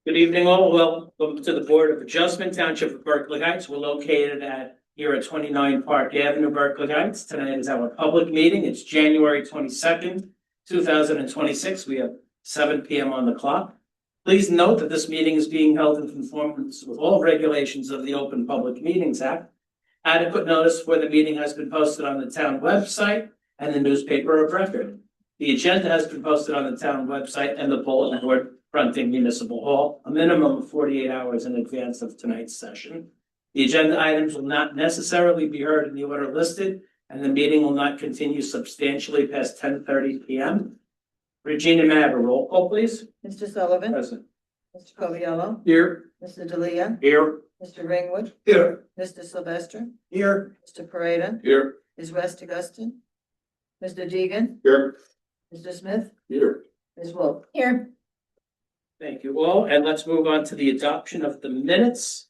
Good evening all. Welcome to the Board of Adjustment Township of Berkeley Heights. We're located here at 29 Park Avenue, Berkeley Heights. Tonight is our public meeting. It's January 22nd, 2026. We have 7 p.m. on the clock. Please note that this meeting is being held in conformance with all regulations of the Open Public Meetings Act. Adequate notice for the meeting has been posted on the town website and the newspaper of record. The agenda has been posted on the town website and the bulletin board fronting Municipal Hall, a minimum of 48 hours in advance of tonight's session. The agenda items will not necessarily be heard in the order listed, and the meeting will not continue substantially past 10:30 p.m. Regina, may I have a roll call, please? Mr. Sullivan. Present. Mr. Coviello. Here. Mr. D'Elia. Here. Mr. Ringwood. Here. Mr. Sylvester. Here. Mr. Pareda. Here. Ms. West Augustine. Mr. Deegan. Here. Mr. Smith. Here. Ms. Wolf. Here. Thank you all, and let's move on to the adoption of the minutes.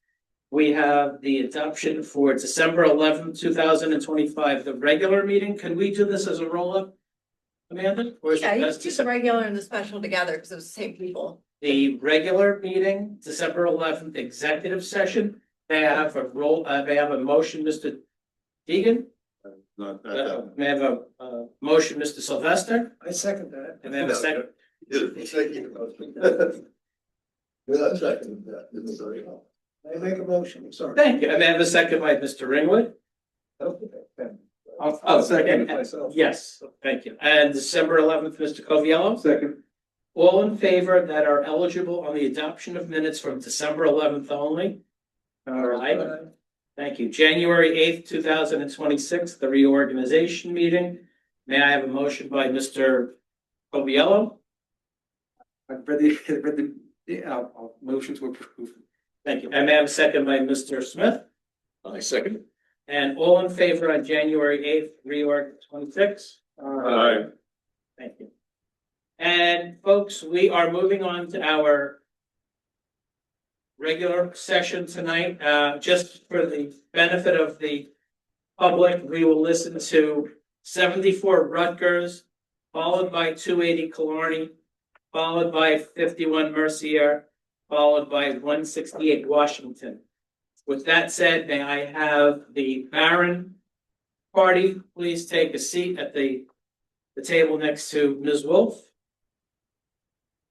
We have the adoption for December 11th, 2025, the regular meeting. Can we do this as a roll-up, Amanda? Or is it Yeah, you best just to do the regular and the special together because it was the same people. the regular meeting, December 11th, executive session? May I have a may I have a motion, Mr. Deegan? May I have a motion, Mr. Sylvester? I second that. And may I have a second? I make a motion, I'm sorry. Thank you. And may I have a second by Mr. Ringwood? I'll second it myself. Yes, thank you. And December 11th, Mr. Coviello? Second. All in favor that are eligible on the adoption of minutes from December 11th only? All right. Thank you. January 8th, 2026, the reorganization meeting. May I have a motion by Mr. Coviello? I've read the motion to approve. Thank you. And may I have a second by Mr. Smith? I second. And all in favor on January 8th, reorg 26? Aye. Thank you. And folks, we are moving on to our regular session tonight. Just for the benefit of the public, we will listen to 74 Rutgers, followed by 280 Killarney, followed by 51 Mercier, followed by 168 Washington. With that said, may I have the Barron party please take a seat at the table next to Ms. Wolf.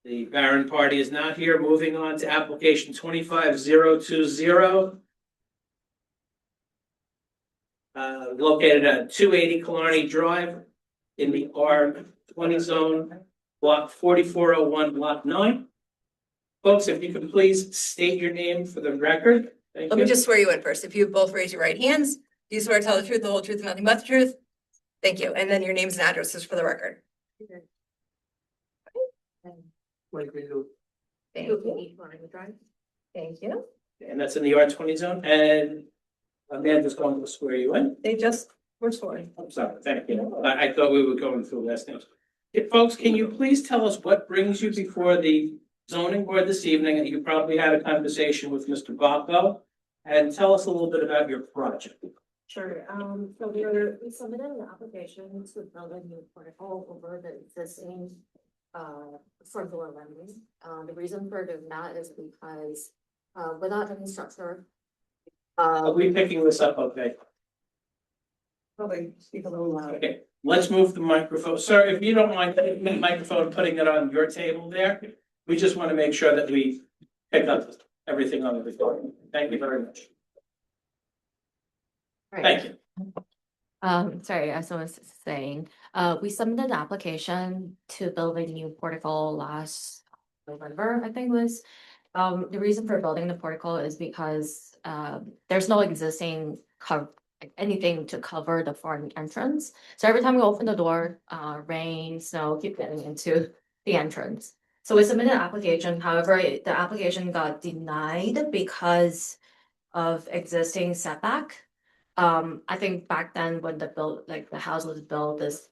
The Barron party is not here. Moving on to application 25020. Located at 280 Killarney Drive in the R20 zone, block 4401, block 9. Folks, if you could please state your name for the record. Thank Let you. me just swear you in first. If you both raise your right hands, do you swear to tell the truth, the whole truth, and nothing but the truth? Thank you. And then your names and addresses for the record. Thank you. Thank you. And that's in the R20 zone. And Amanda's going to swear you in. They just were sworn. I'm sorry, thank you. I thought we were going through last names. Folks, can you please tell us what brings you before the zoning board this evening? You probably had a conversation with Mr. Bacco, and tell us a little bit about your project. Sure, so we submitted an application to build a new portico over the existing front door landing. The reason for doing that is because without any structure. Are we picking this up okay? Probably speak a little louder. Okay, let's move the microphone. Sir, if you don't mind taking the microphone, putting it on your table there. We just want to make sure that we pick up everything on the recording. Thank you very much. Thank you. Sorry, as I was saying, we submitted an application to build a new portico last November, I think it was. The reason for building the portico is because there's no existing anything to cover the front entrance. So every time we open the door, rain, snow keep getting into the entrance. So we submitted an application. However, the application got denied because of existing setback. I think back then when the house was built, It's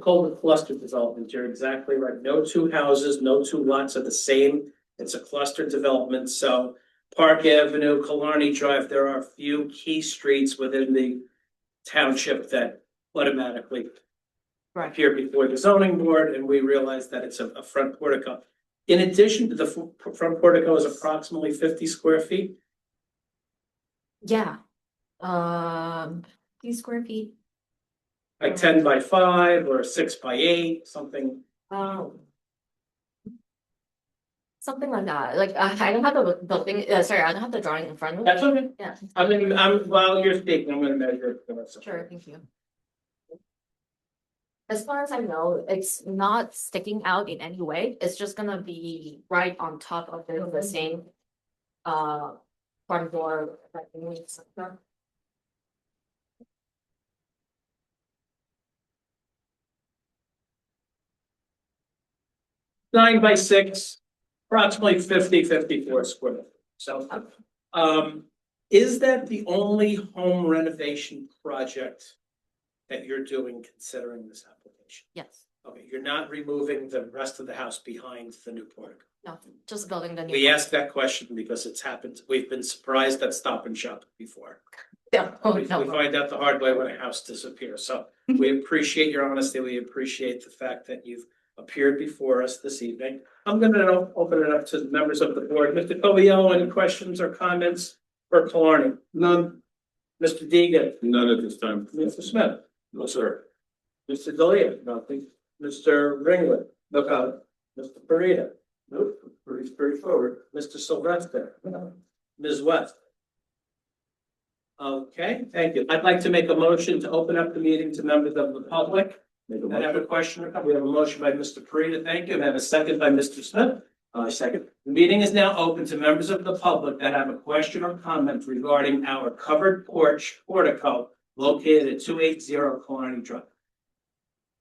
called a cluster development. You're exactly right. No two houses, no two lots are the same. It's a cluster development. So Park Avenue, Killarney Drive, there are a few key streets within the township that automatically appear before the zoning board, and we realize that it's a front portico. in addition to the front portico is approximately 50 square feet? Yeah. Few square feet. Like 10 by 5 or 6 by 8, something? Something like that. Like, I don't have the building, sorry, I don't have the drawing in front of me. That's okay. Yeah, While you're speaking, I'm gonna measure it for myself. sure, thank you. As far as I know, it's not sticking out in any way. It's just gonna be right on top of the same front door. 9 by 6, approximately 54 square. So, is that the only home renovation project that you're doing considering this application? Yes, Okay, you're not removing the rest of the house behind the new portico. no, just building the new. We asked that question because it's happened. We've been surprised at Stop and Shop before. No, We no. find out the hard way when a house disappears. So we appreciate your honesty. We appreciate the fact that you've appeared before us this evening. I'm gonna open it up to the members of the board. Mr. Coviello, any questions or comments for Killarney? None. Mr. Deegan? None at this time. Mr. Smith? No, sir. Mr. Delia? Nothing. Mr. Ringler? No comment. Mr. Parida? Nope, pretty straightforward. Mr. Sylvester? Ms. West? Okay, thank you. I'd like to make a motion to open up the meeting to members of the public. I have a question. We have a motion by Mr. Parida. Thank you. And I have a second by Mr. Smith. Second. The meeting is now open to members of the public that have a question or comment regarding our covered porch portico located at 280 Killarney Drive.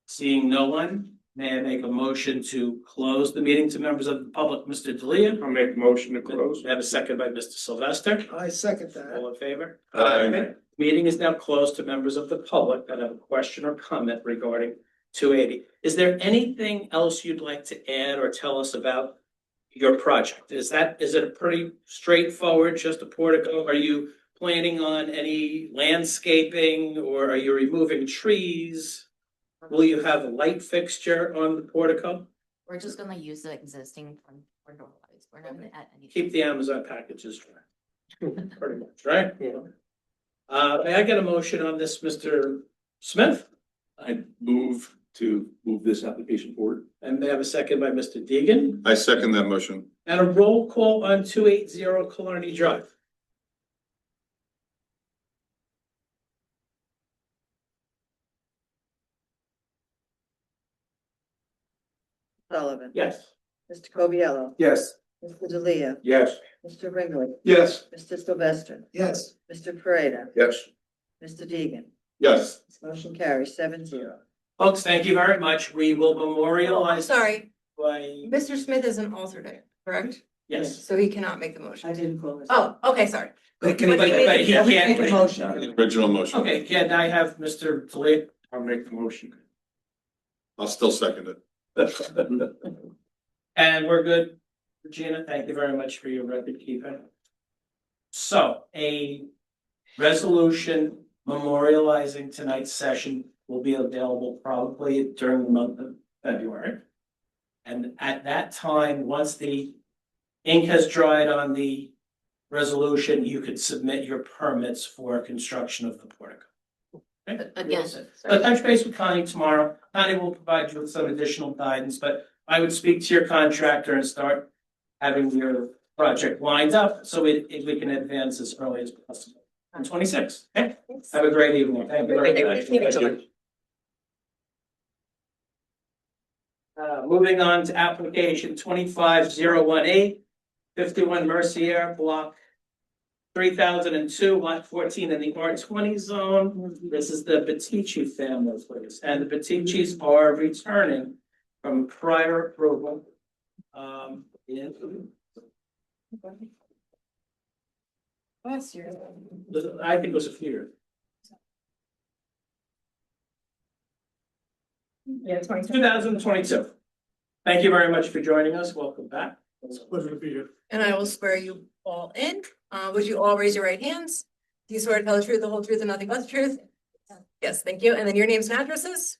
Seeing no one, may I make a motion to close the meeting to members of the public? Mr. Delia? I'll make the motion to close. I have a second by Mr. Sylvester. I second All in favor? Aye. Okay. Meeting is now closed to members of the public that have a question or comment regarding 280. Is there anything else you'd like to add or tell us about your project? Is it a pretty straightforward, just a portico? Are you planning on any landscaping or are you removing trees? Will you have a light fixture on the portico? We're just gonna use the existing front door lights. We're not gonna add anything. Keep the Amazon packages dry. Pretty much, right? May I get a motion on this, Mr. Smith? I move to move this application forward. And may I have a second by Mr. Deegan? I second that motion. And a roll call on 280 Killarney Drive. Sullivan. Yes. Mr. Coviello. Yes. Mr. Delia. Yes. Mr. Ringler. Yes. Mr. Sylvester. Yes. Mr. Pareda. Yes. Mr. Deegan. Yes. This motion carries 7-0. Folks, thank you very much. We will memorialize Sorry, by, Mr. Smith is an alternate, correct? yes. So he cannot make the motion. I didn't call this. Oh, okay, sorry. But he can't. Make a motion. Original motion. Okay, can I have Mr. Delia? I'll make the motion. I'll still second it. And we're good. Regina, thank you very much for your record keeping. So a resolution memorializing tonight's session will be available probably during the month of February. And at that time, once the ink has dried on the resolution, you could submit your permits for construction of the portico. Okay? Again, So touch base with Connie tomorrow. Connie will provide you with some additional guidance, but I would speak to your contractor and start having your project lined up so we can advance as early as possible. On 26, okay? Have a great evening. Thank you very much. Thank you. Moving on to application 25018, 51 Mercier, block 3002, lot 14 in the R20 zone. This is the Batici family, please. And the Baticis are returning from prior approval. Last year. I think it was a few years. Yeah, 2022. Thank you very much for joining us. Welcome back. It's a pleasure to be here. And I will swear you all in. Would you all raise your right hands? Do you swear to tell the truth, the whole truth, and nothing but the truth? Yes, thank you. And then your names and addresses?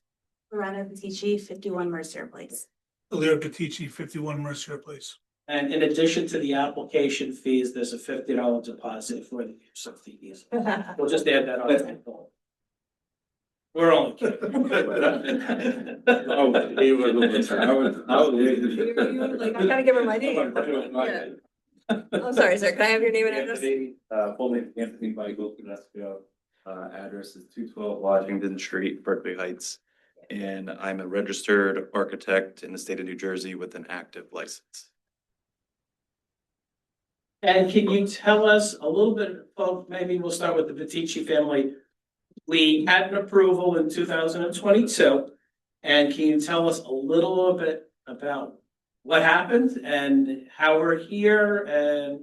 Lorena Batici, 51 Mercer Place. Illyria Petici, 51 Mercier Place. And in addition to the application fees, there's a $50 deposit for the use of the easement. We'll just add that on. We're only kidding. Like, I gotta give her my name. Yeah. I'm sorry, sir. Can I have your name and address? Full name Anthony Michael Finesco. Address is 212 Washington Street, Berkeley Heights. And I'm a registered architect in the state of New Jersey with an active license. And can you tell us a little bit, well, maybe we'll start with the Petici family. We had an approval in 2022. And can you tell us a little bit about what happened and how we're here and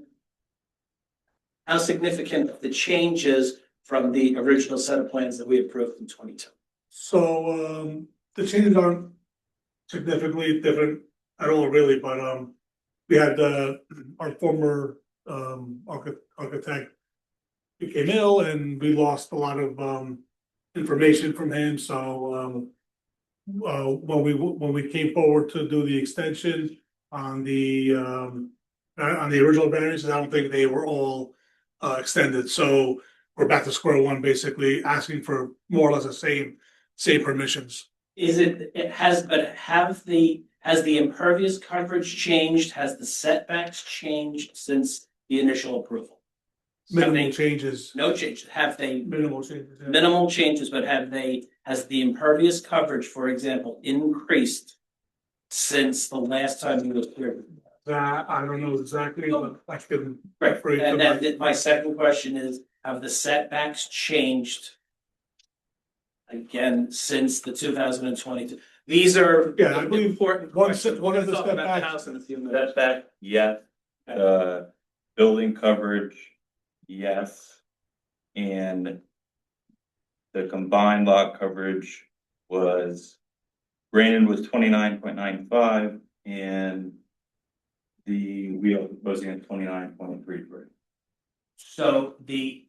how significant the changes from the original set of plans that we approved in 22? So, the changes aren't significantly different at all, really, but, we had, our former, architect became ill and we lost a lot of, information from him, so, when we came forward to do the extension on the original variances, I don't think they were all, extended, so we're back to square one, basically asking for more or less the same permissions. Has the impervious coverage changed? Has the setbacks changed since the initial approval? Minimal changes, No change. Have they minimal changes. Yeah. minimal changes, but has the impervious coverage, for example, increased since the last time you was here? That, I don't know exactly, but I can. Right, refer you to and my- then my second question is, have the setbacks changed? Again, since the 2022, these are. Yeah, I believe important one questions. set- one of the We're gonna talk about setbacks- house in a few minutes. Setback, yes. Building coverage, yes. And the combined lot coverage was, granted was 29.95 and we are proposing at 29.33. So the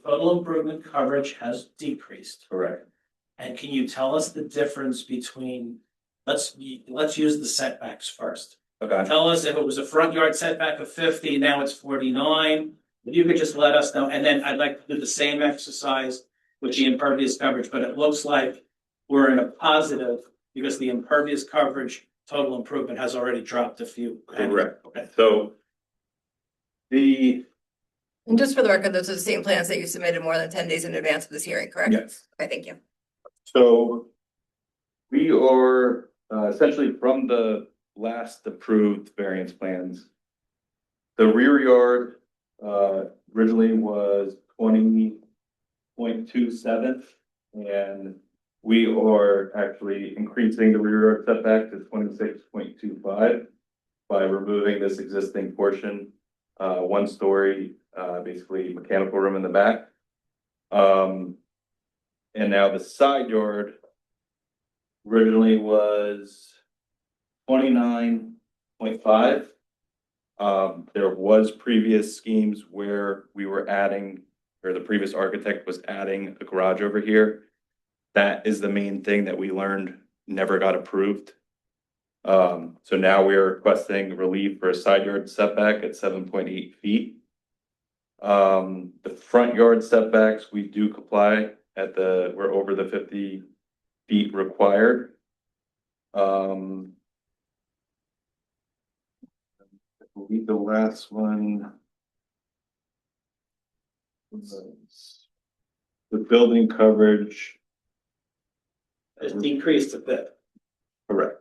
total improvement coverage has decreased. Correct. And can you tell us the difference between, let's use the setbacks first. Okay. Tell us if it was a front yard setback of 50, now it's 49. If you could just let us know, and then I'd like to do the same exercise with the impervious coverage, but it looks like we're in a positive because the impervious coverage total improvement has already dropped a few. Correct. Okay. So the, And just for the record, those are the same plans that you submitted more than 10 days in advance of this hearing, correct? yes. Okay, thank you. So we are essentially from the last approved variance plans. The rear yard originally was 20.27 and we are actually increasing the rear yard setback to 26.25 by removing this existing portion, 1 story, basically mechanical room in the back. And now the side yard originally was 29.5. There was previous schemes where we were adding, or the previous architect was adding a garage over here. That is the main thing that we learned never got approved. So now we are requesting relief for a side yard setback at 7.8 feet. The front yard setbacks, we do comply at we're over the 50 feet required. I believe the last one was the building coverage. It's decreased a bit. Correct.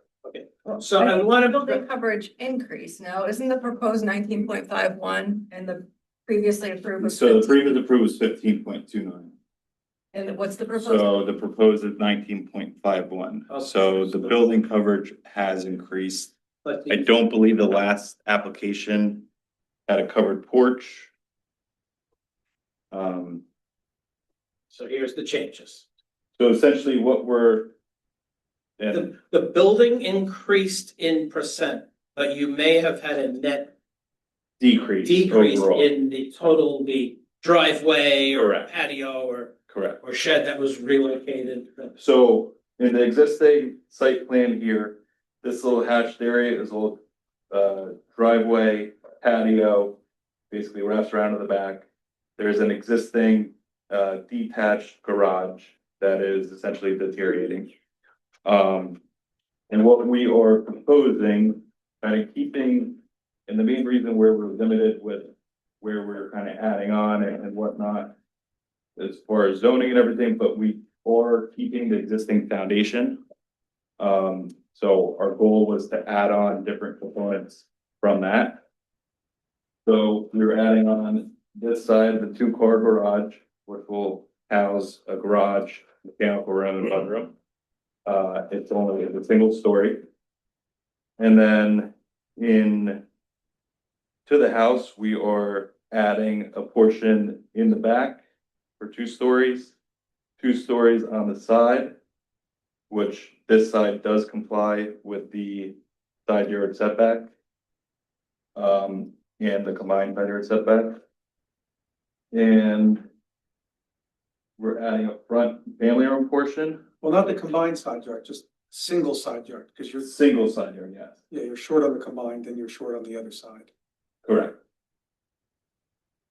So I want Building to, coverage increase now, isn't the proposed 19.51 and the previously approved was So the 15? previous approved was 15.29. And what's the proposed? So the proposed is 19.51. So the building coverage has increased. but I don't believe the last application had a covered porch. so here's the changes. So essentially what we're. And The building increased in percent, but you may have had a net decrease decrease overall. in the total, the driveway or Correct. patio Correct. or shed that was relocated. So in the existing site plan here, this little hatched area is a little, driveway, patio, basically wraps around to the back. There's an existing, detached garage that is essentially deteriorating. And what we are proposing, kind of keeping, and the main reason where we're limited with where we're kind of adding on and whatnot, as far as zoning and everything, but we are keeping the existing foundation. So our goal was to add on different components from that. So we were adding on this side, the 2-car garage, which will house a garage, mechanical room and mudroom. It's only a single story. And then to the house, we are adding a portion in the back for 2 stories, 2 stories on the side, which this side does comply with the side yard setback. And the combined side yard setback. And we're adding a front family room portion, Well, not the combined side yard, just single side yard, because you're, single side yard, yes, yeah, you're short on the combined, then you're short on the other side. correct.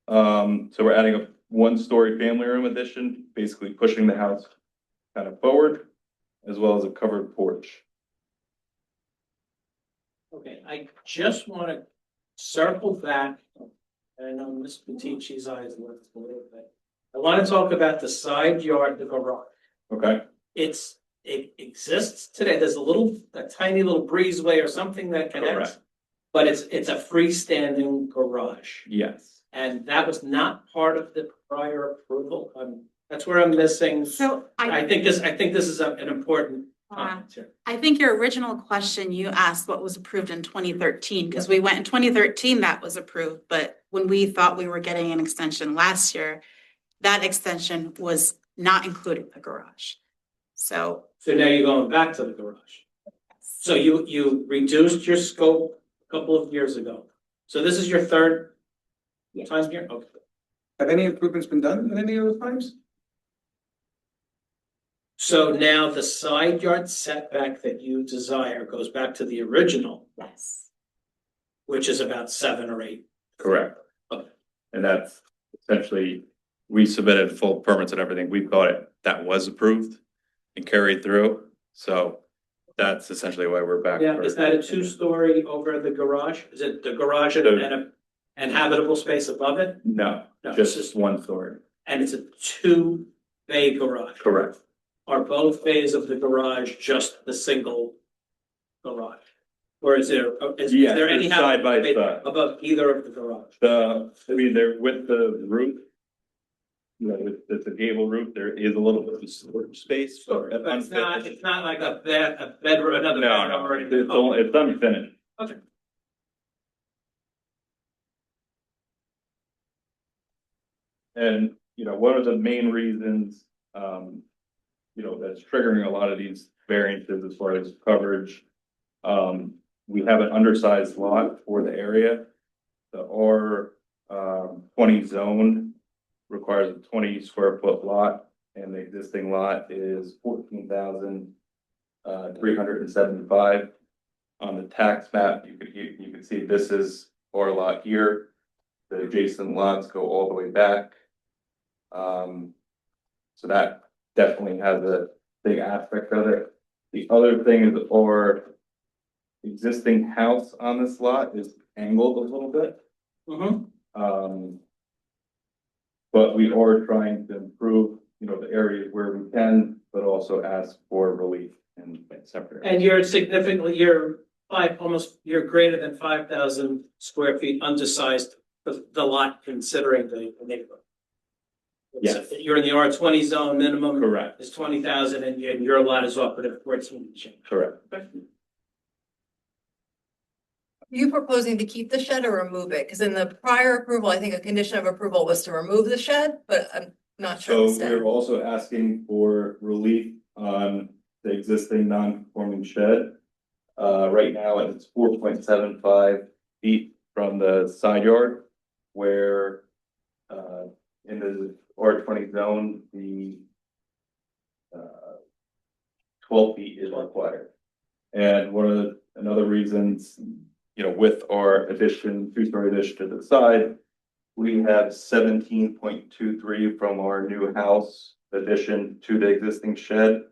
So we're adding a 1-story family room addition, basically pushing the house kind of forward, as well as a covered porch. Okay, I just wanna circle back. I know Ms. Petiti's eyes left a little bit. I wanna talk about the side yard, the garage. Okay, It exists today. There's a tiny little breezeway or something that connects. Correct. But it's a freestanding garage. yes. And that was not part of the prior approval. That's where I'm missing. So I think this is an important comment here. I think your original question, you asked what was approved in 2013, because we went in 2013, that was approved, but when we thought we were getting an extension last year, that extension was not including the garage. So So now you're going back to the garage. So you reduced your scope a couple of years ago. So this is your third time here? Okay. Have any improvements been done in any of those times? So now the side yard setback that you desire goes back to the original, yes. which is about 7 or 8. Correct. Okay. And that's essentially, we submitted full permits and everything. We thought that was approved and carried through. So that's essentially why we're back. Yeah, for- is that a 2-story over the garage? Is it the garage and habitable space above it? No, No, just it's 1 story. And it's a 2-bay garage. Correct. Are both bays of the garage just the single garage? Or is there Yeah, there any they're side by habitable space side. above either of the garage? They're with the roof. You know, it's a gable roof. There is a little bit of storage space. Sure, but it's not like a bedroom, another No, bedroom no, or anything. it's unfinished. Okay. And, one of the main reasons, that's triggering a lot of these variances as far as coverage. We have an undersized lot for the area. The R 20 zone requires a 20 square foot lot, and the existing lot is 14,375. On the tax map, you can see this is our lot here. The adjacent lots go all the way back. So that definitely has a big aspect of it. The other thing is our existing house on this lot is angled a little bit. But we are trying to improve, the areas where we can, but also ask for relief in separate. And you're greater than 5,000 square feet undersized for the lot considering the neighborhood. Yes. You're in the R20 zone, minimum Correct, is 20,000 and your lot is offered at 14 change. correct. Are you proposing to keep the shed or remove it? Because in the prior approval, I think a condition of approval was to remove the shed, but I'm not sure. So we're also asking for relief on the existing non-conforming shed. Right now it's 4.75 feet from the side yard, where in the R20 zone, the 12 feet is required. And one of another reasons, with our addition, two-story addition to the side, we have 17.23 from our new house addition to the existing shed.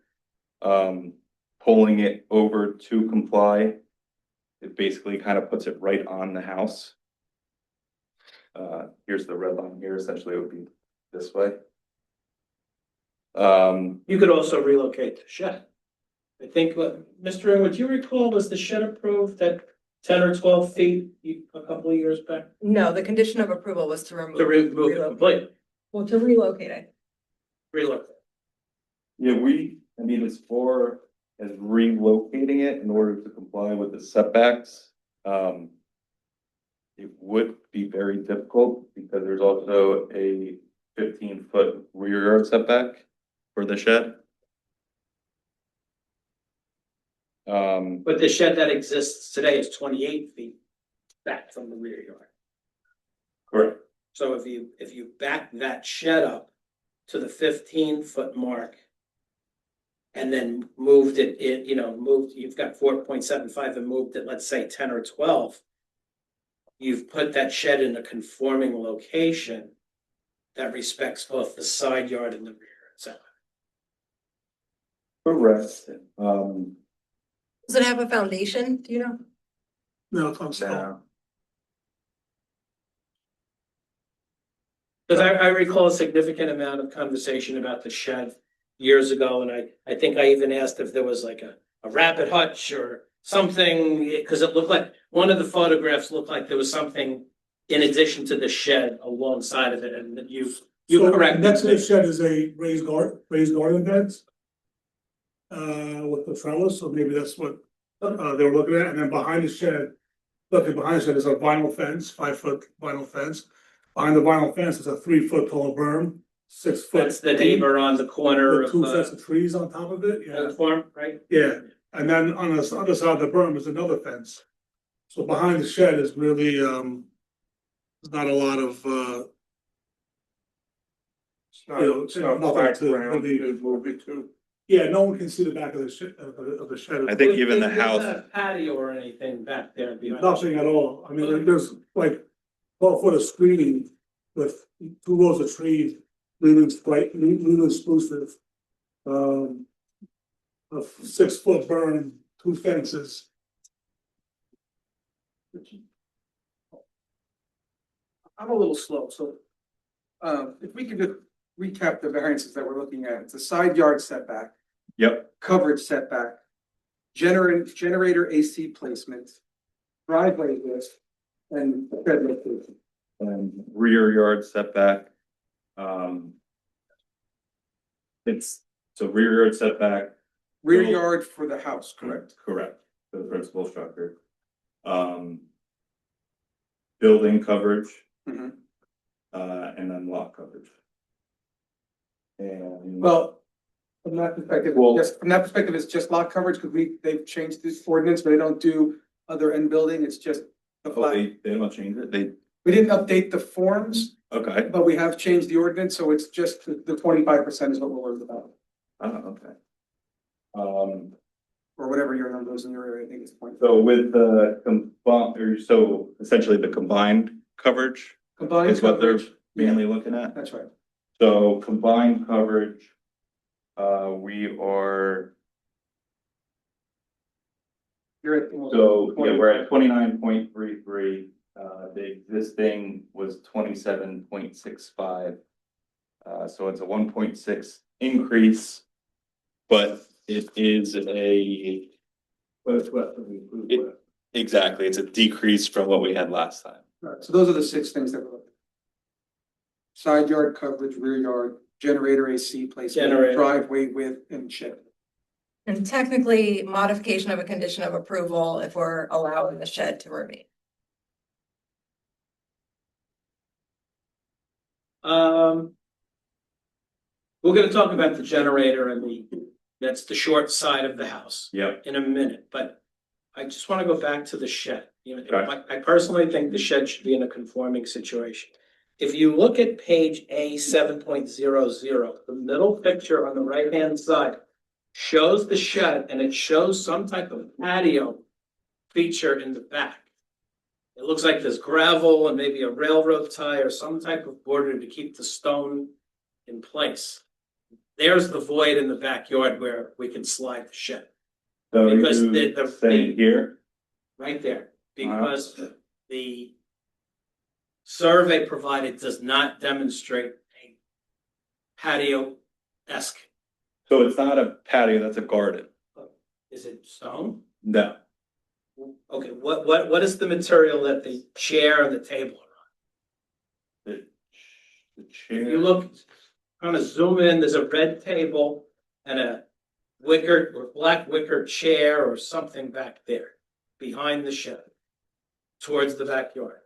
Pulling it over to comply, it basically kind of puts it right on the house. Here's the red line here, essentially it would be this way. You could also relocate the shed. I think, Mr. Ing, would you recall, was the shed approved at 10 or 12 feet a couple of years back? No, the condition of approval was to remove. To remove it relocate. completely, Well, to relocate it. relocate. Yeah, as far as relocating it in order to comply with the setbacks, it would be very difficult because there's also a 15-foot rear yard setback for the shed. But the shed that exists today is 28 feet back from the rear yard. Correct. So if you back that shed up to the 15-foot mark and then moved it in, you've got 4.75 and moved it, let's say 10 or 12, you've put that shed in a conforming location that respects both the side yard and the rear. So Correct. Does it have a foundation? Do you know? No, it's on stone. because I recall a significant amount of conversation about the shed years ago, and I think I even asked if there was like a rabbit hutch or something, because it looked like, one of the photographs looked like there was something in addition to the shed alongside of it, and that you So correct. next to the shed is a raised garden beds. With the trellis, so maybe that's what they were looking at, and then behind the shed. Behind the shed is a vinyl fence, 5-foot vinyl fence. Behind the vinyl fence is a 3-foot tall berm, 6 foot. That's the neighbor on the corner With of 2 sets of trees on top of it, yeah. Old Farm, right? Yeah, and then on the other side of the berm is another fence. So behind the shed is really, there's not a lot of, nothing to really move it to. Yeah, no one can see the back of the shed, of the shed. I think even the There's house, not a patio or anything back there behind. Nothing at all. I mean, there's like 12 foot of screening with 2 rows of trees, leaning spruces. A 6-foot berm, 2 fences. I'm a little slow, so. If we could just recap the variances that we're looking at, it's a side yard setback, yep, coverage setback. Generator AC placement, driveway width, and shed location. and rear yard setback. It's, so rear yard setback, Rear So- yard for the house, correct? correct, for the principal structure. Building coverage, Mhm. And then lot coverage. And. Well, from that perspective, Well- it's just lot coverage, because they've changed this ordinance, but they don't do other end building, it's just the Oh, flat. they don't change it, We didn't update the forms, okay, but we have changed the ordinance, so it's just the 25% is what we're worried about. okay. Or whatever your number is in your area, I think it's 20. So with the so essentially the combined coverage Combined is what they're coverage, mainly looking at? that's right. So combined coverage, we are, You're at. so, yeah, we're at 29.33. The existing was 27.65. So it's a 1.6 increase, but it is exactly, it's a decrease from what we had last time. Right, so those are the 6 things that we're looking at. Side yard coverage, rear yard, generator AC placement, Generator. driveway width, and shed. And technically modification of a condition of approval if we're allowing the shed to remain. We're gonna talk about the generator and that's the short side of the house Yep. in a minute, but I just wanna go back to the shed. Okay. I personally think the shed should be in a conforming situation. If you look at page A 7.00, the middle picture on the right-hand side shows the shed and it shows some type of patio feature in the back. It looks like there's gravel and maybe a railroad tie or some type of border to keep the stone in place. There's the void in the backyard where we can slide the shed, So Because you the- saying here, right there. Because the survey provided does not demonstrate a patio-esque. so it's not a patio, that's a garden. Is it stone? No, Okay, what is the material that the chair and the table are on? the If chair. you look, kind of zoom in, there's a red table and a wicker or black wicker chair or something back there behind the shed towards the backyard.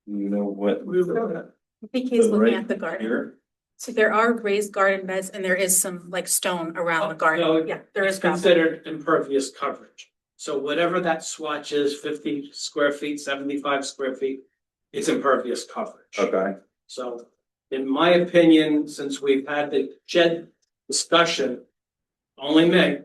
You know what? I think he's So looking right at the garden. here? So there are raised garden beds and there is some like stone around the No, garden. Yeah, there is It's gravel. considered impervious coverage. So whatever that swatch is, 50 square feet, 75 square feet, it's impervious coverage. Okay, So in my opinion, since we've had the shed discussion, only me,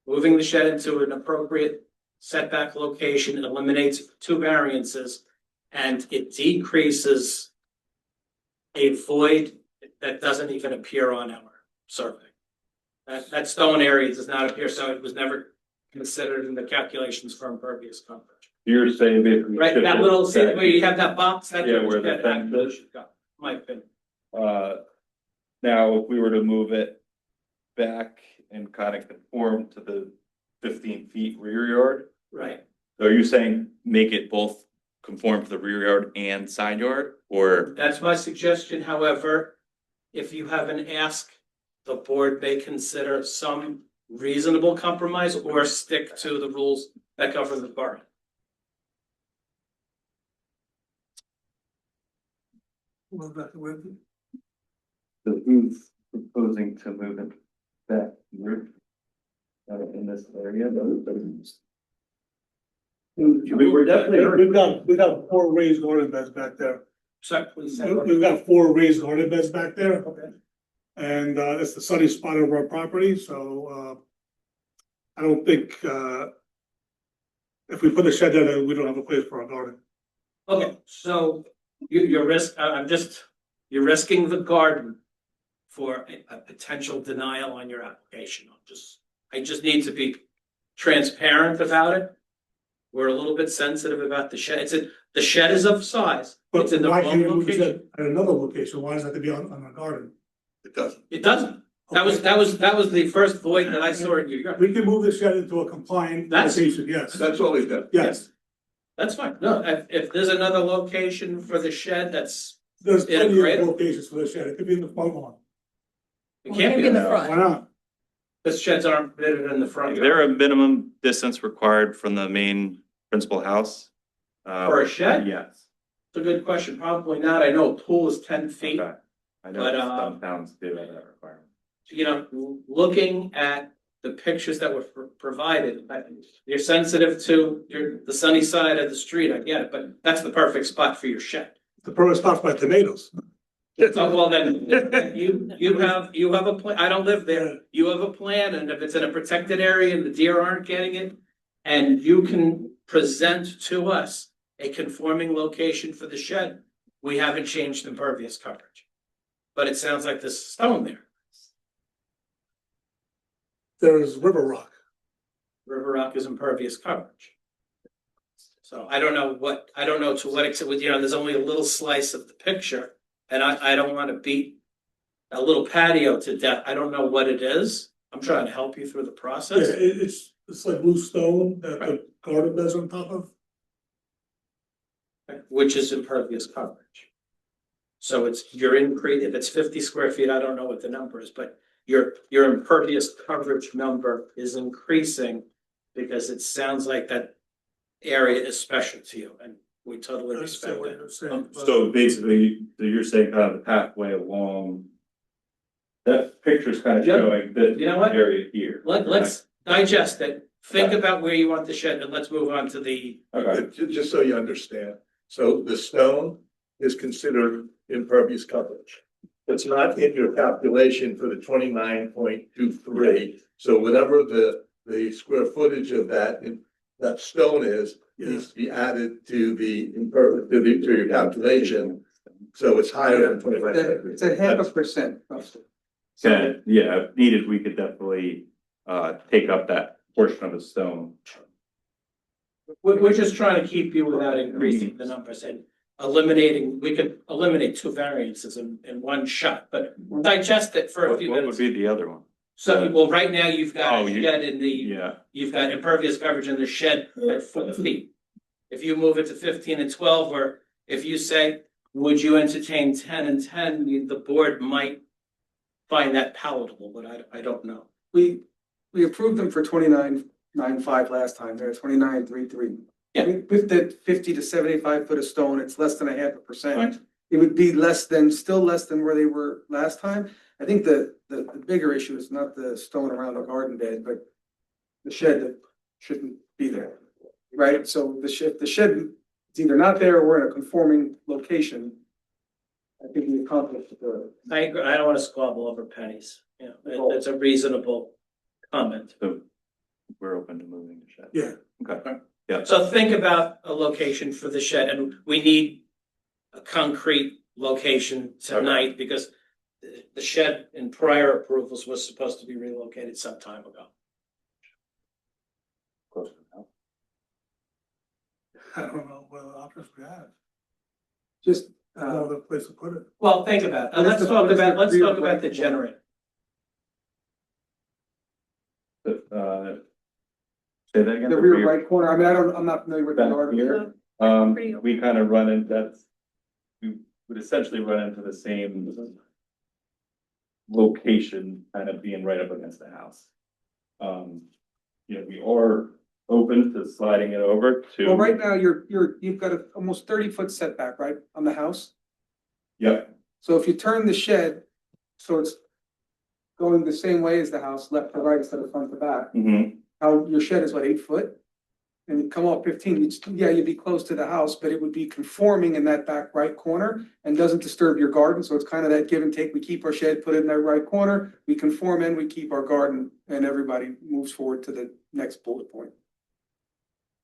moving the shed into an appropriate setback location eliminates two variances and it decreases a void that doesn't even appear on our survey. That stone area does not appear, so it was never considered in the calculations for impervious coverage. you're saying basically. Right, that little, see where you have that box, that's Yeah, where where the the shed fence actually is. should go, my opinion. Now, if we were to move it back and kind of conform to the 15 feet rear yard, Right. so are you saying make it both conform to the rear yard and side yard, or? That's my suggestion, however, if you have an ask, the board may consider some reasonable compromise or stick to the rules that govern the borough. So who's proposing to move it back here? In this area? We've got 4 raised garden beds back there. So, please say. We've got 4 raised garden beds back there. Okay. And it's the sunny spot of our property, so I don't think if we put a shed there, then we don't have a place for our garden. Okay, so you're you're risking the garden for a potential denial on your application. I just need to be transparent about it. We're a little bit sensitive about the shed. The shed is of size. But It's in the why can't we wrong move the location. shed at another location? Why does it have to be on a garden? It doesn't. It doesn't. That was the first void that I saw in your yard. We can move the shed into a compliant That's- location, yes. That's all he's got. Yes, That's fine. No, if there's another location for the shed, that's, there's Yeah, plenty great. of locations for the shed. It could be in the front lawn. it can't be in the in the front. Why not? The sheds aren't permitted in the front. Is there a minimum distance required from the main principal house? For a shed? Yes. It's a good question. Probably not. I know a pool is 10 feet. Okay. I know But, some towns do have that requirement. You know, looking at the pictures that were provided, you're sensitive to the sunny side of the street, I get it, but that's the perfect spot for your shed. The permit stops by tomatoes. So, well, then, you have a plan, I don't live there, you have a plan, and if it's in a protected area and the deer aren't getting it, and you can present to us a conforming location for the shed, we haven't changed impervious coverage. But it sounds like there's stone there. There's River Rock. River Rock is impervious coverage. So I don't know to what extent, there's only a little slice of the picture, and I don't want to beat a little patio to death. I don't know what it is. I'm trying to help you through the Yeah, process. it's like loose stone that the garden beds on top of. Which is impervious coverage. So if it's 50 square feet, I don't know what the number is, but your impervious coverage number is increasing because it sounds like that area is special to you, and we totally respect that. So basically, so you're saying kind of the pathway along. That picture's kind of Yeah. showing this You know what? area here. Let's digest it, think about where you want the shed, and let's move on to the, Okay, Just so you understand, so the stone is considered impervious coverage. It's not in your calculation for the 29.23. So whatever the square footage of that that stone is, needs to be added to to your calculation. So it's higher than 25. It's a 0.5% roughly. Okay, yeah, if needed, we could definitely, take up that portion of the stone. We're just trying to keep you without increasing the numbers and we could eliminate two variances in one shot, but digest it for a What few would minutes. be the other one? So, well, right now you've got Oh, a you- shed in the, Yeah, you've got impervious coverage in the shed at 4 feet. If you move it to 15 and 12, or if you say, would you entertain 10 and 10, the board might find that palatable, but I don't know. We approved them for 29.95 last time, they're 29.33. Yeah. With the 50 to 75 foot of stone, it's less than a 0.5%. Right. It would be still less than where they were last time. I think the bigger issue is not the stone around the garden bed, but the shed that shouldn't be there. Right, so the shed is either not there or we're in a conforming location. I think we accomplished the. I agree, I don't want to squabble over pennies, you know, it's a reasonable comment. so we're open to moving the shed. Yeah. Okay, So think about a location for the shed, and we need a concrete location tonight, because the shed in prior approvals was supposed to be relocated some time ago. close enough. I don't know what other options we have. Just, No other place to put it. Well, think about it, What is let's the- talk what is the about rear the right- generator. Say that again? the rear right corner, I mean, I'm not familiar with the Back yard. here, we kind of we would essentially run into the same location, kind of being right up against the house. You know, we are open to sliding it over to. Well, right now, you've got a almost 30-foot setback, right, on the house? Yep, So if you turn the shed, so it's going the same way as the house, left to right instead of front to back, mhm, how your shed is what, 8 foot? And you come off 15, you'd be close to the house, but it would be conforming in that back right corner and doesn't disturb your garden, so it's kind of that give and take. We keep our shed, put it in that right corner, we conform and we keep our garden, and everybody moves forward to the next bullet point.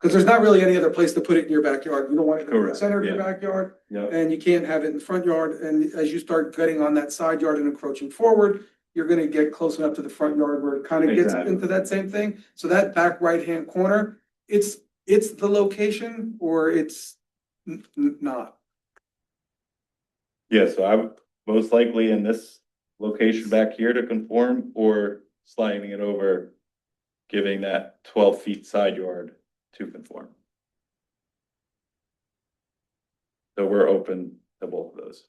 Because there's not really any other place to put it in your backyard. You don't want it in the Correct, center of your yeah. backyard, yep, and you can't have it in the front yard. And as you start getting on that side yard and encroaching forward, you're gonna get close enough to the front yard where it kind of gets Exactly. into that same thing. So that back right-hand corner, it's the location or it's not. yeah, so I would most likely in this location back here to conform, or sliding it over, giving that 12 feet side yard to conform. So we're open to both of those.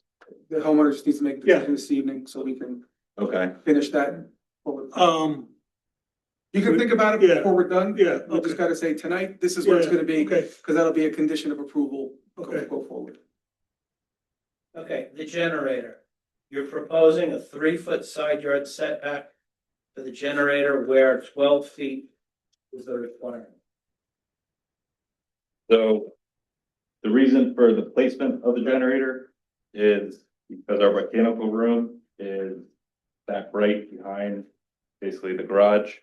The homeowner just needs to make a decision this evening so we can Okay, finish that. You can we- think about it yeah, before we're done. yeah, We just okay. gotta say tonight, this is what it's Yeah, gonna be, okay. because that'll be a condition of approval Okay. go forward. Okay, the generator. You're proposing a 3-foot side yard setback for the generator where 12 feet is the requirement. so the reason for the placement of the generator is because our mechanical room is back right behind basically the garage.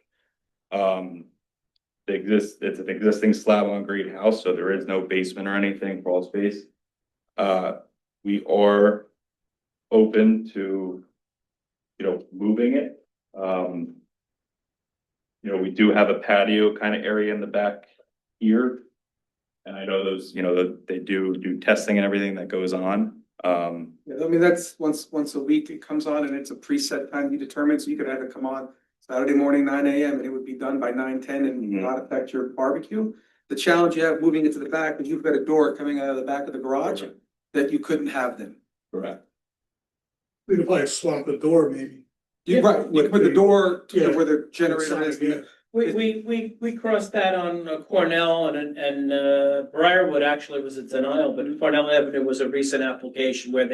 It's an existing slab on grade house, so there is no basement or anything, crawl space. We are open to, moving it. We do have a patio kind of area in the back here. And I know those, they do testing and everything that goes on. Yeah, I mean, that's once a week it comes on and it's a preset time you determine, so you could have it come on Saturday morning, 9 AM, and it would be done by 9:10 and Mhm. not affect your barbecue. The challenge you have moving into the back is you've got a door coming out of the back of the garage that you couldn't have then. Correct. We could probably swap the door maybe. You're right, you put the door to Yeah. where the generator Inside, is. yeah. We crossed that on Cornell and Briarwood actually was a denial, but Cornell Avenue was a recent application where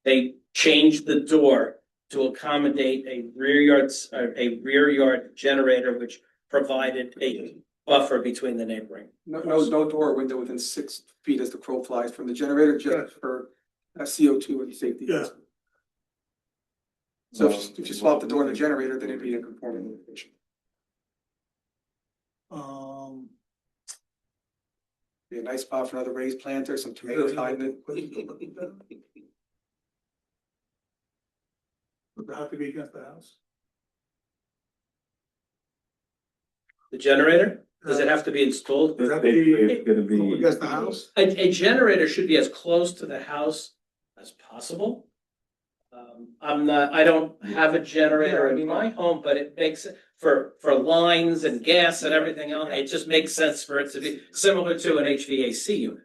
they changed the door to accommodate a rear yard generator, which provided a buffer between the neighboring. No door or window within 6 feet as the crow flies from the generator, just for CO2 and safety. Yeah. So if you swap the door in the generator, then it'd be a conforming location. Be a nice spot for another raised planter, some tomatoes hiding it. Would it have to be against the house? The generator, does it have to be installed? Does that be It's gonna be. against the house? A generator should be as close to the house as possible. I don't have a generator in my home, but it makes, for lines and gas and everything else, it just makes sense for it to be similar to an HVAC unit.